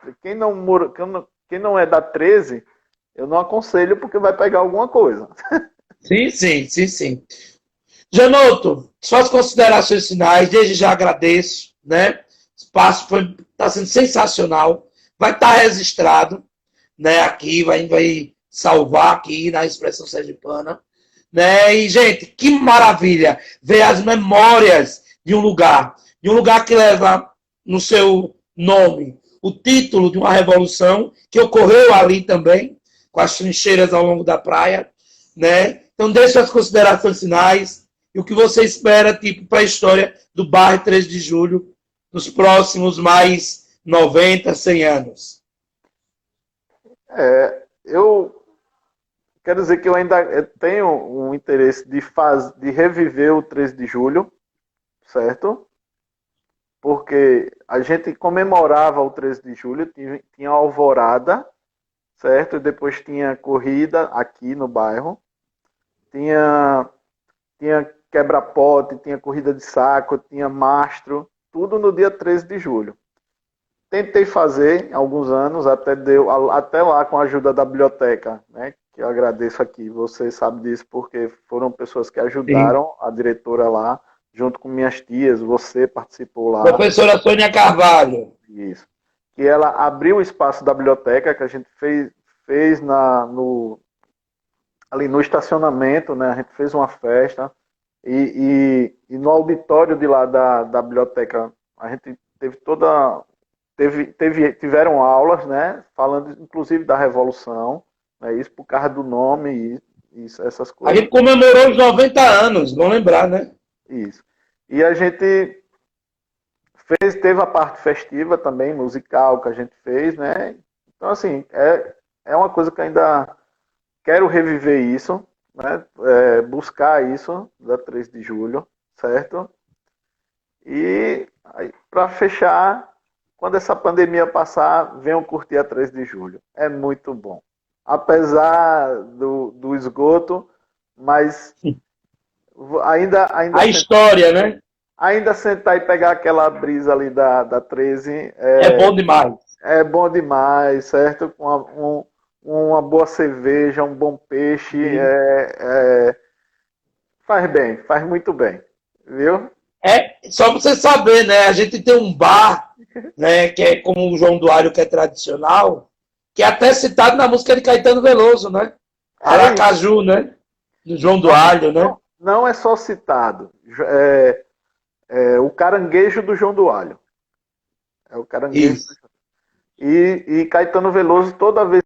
quem não é da 13, eu não aconselho porque vai pegar alguma coisa. Sim, sim, sim, sim. Janoto, suas considerações finais, desde já agradeço, né? O espaço está sendo sensacional, vai estar registrado, né? Aqui, vai salvar aqui na Expressão Sergipana, né? E, gente, que maravilha ver as memórias de um lugar que leva no seu nome o título de uma revolução que ocorreu ali também, com as trincheiras ao longo da praia, né? Então, deixe as considerações finais e o que você espera, tipo, para a história do bairro 13 de Julho nos próximos mais 90, 100 anos. Eu quero dizer que eu ainda tenho um interesse de reviver o 13 de julho, certo? Porque a gente comemorava o 13 de julho, tinha alvorada, certo? E depois tinha corrida aqui no bairro, tinha, tinha quebra-pote, tinha corrida de saco, tinha mastro, tudo no dia 13 de julho. Tentei fazer alguns anos, até lá com a ajuda da biblioteca, né? Que eu agradeço aqui. Você sabe disso porque foram pessoas que Sim. ajudaram a diretora lá, junto com minhas tias. Você participou lá, Professora Sônia Carvalho. isso. Que ela abriu o espaço da biblioteca que a gente fez ali no estacionamento, né? A gente fez uma festa e no auditório de lá da biblioteca a gente teve toda tiveram aulas, né, falando inclusive da Revolução, né, isso por causa do nome e isso, essas A coisas. gente comemorou os 90 anos, vamos lembrar, né? Isso. E a gente teve a parte festiva também, musical que a gente fez, né? Então, assim, é uma coisa que ainda quero reviver isso, né? Buscar isso da 3 de julho, certo? E para fechar, quando essa pandemia passar, venham curtir a 3 de julho. É muito bom. Apesar do esgoto, mas A história, né? ainda sentar e pegar aquela brisa ali da 13 É bom demais. é bom demais, certo? Com uma boa cerveja, um bom peixe, faz bem, faz muito bem, viu? É só pra você saber, né? A gente tem um bar, né? Que é como o João do Alho, que é tradicional, que é até citado na música de Caetano Veloso, né? É isso. Aracaju, né? Do João do Não, Alho, né? não é só citado. O caranguejo do João do Alho. É o caranguejo. Isso. E Caetano Veloso, toda vez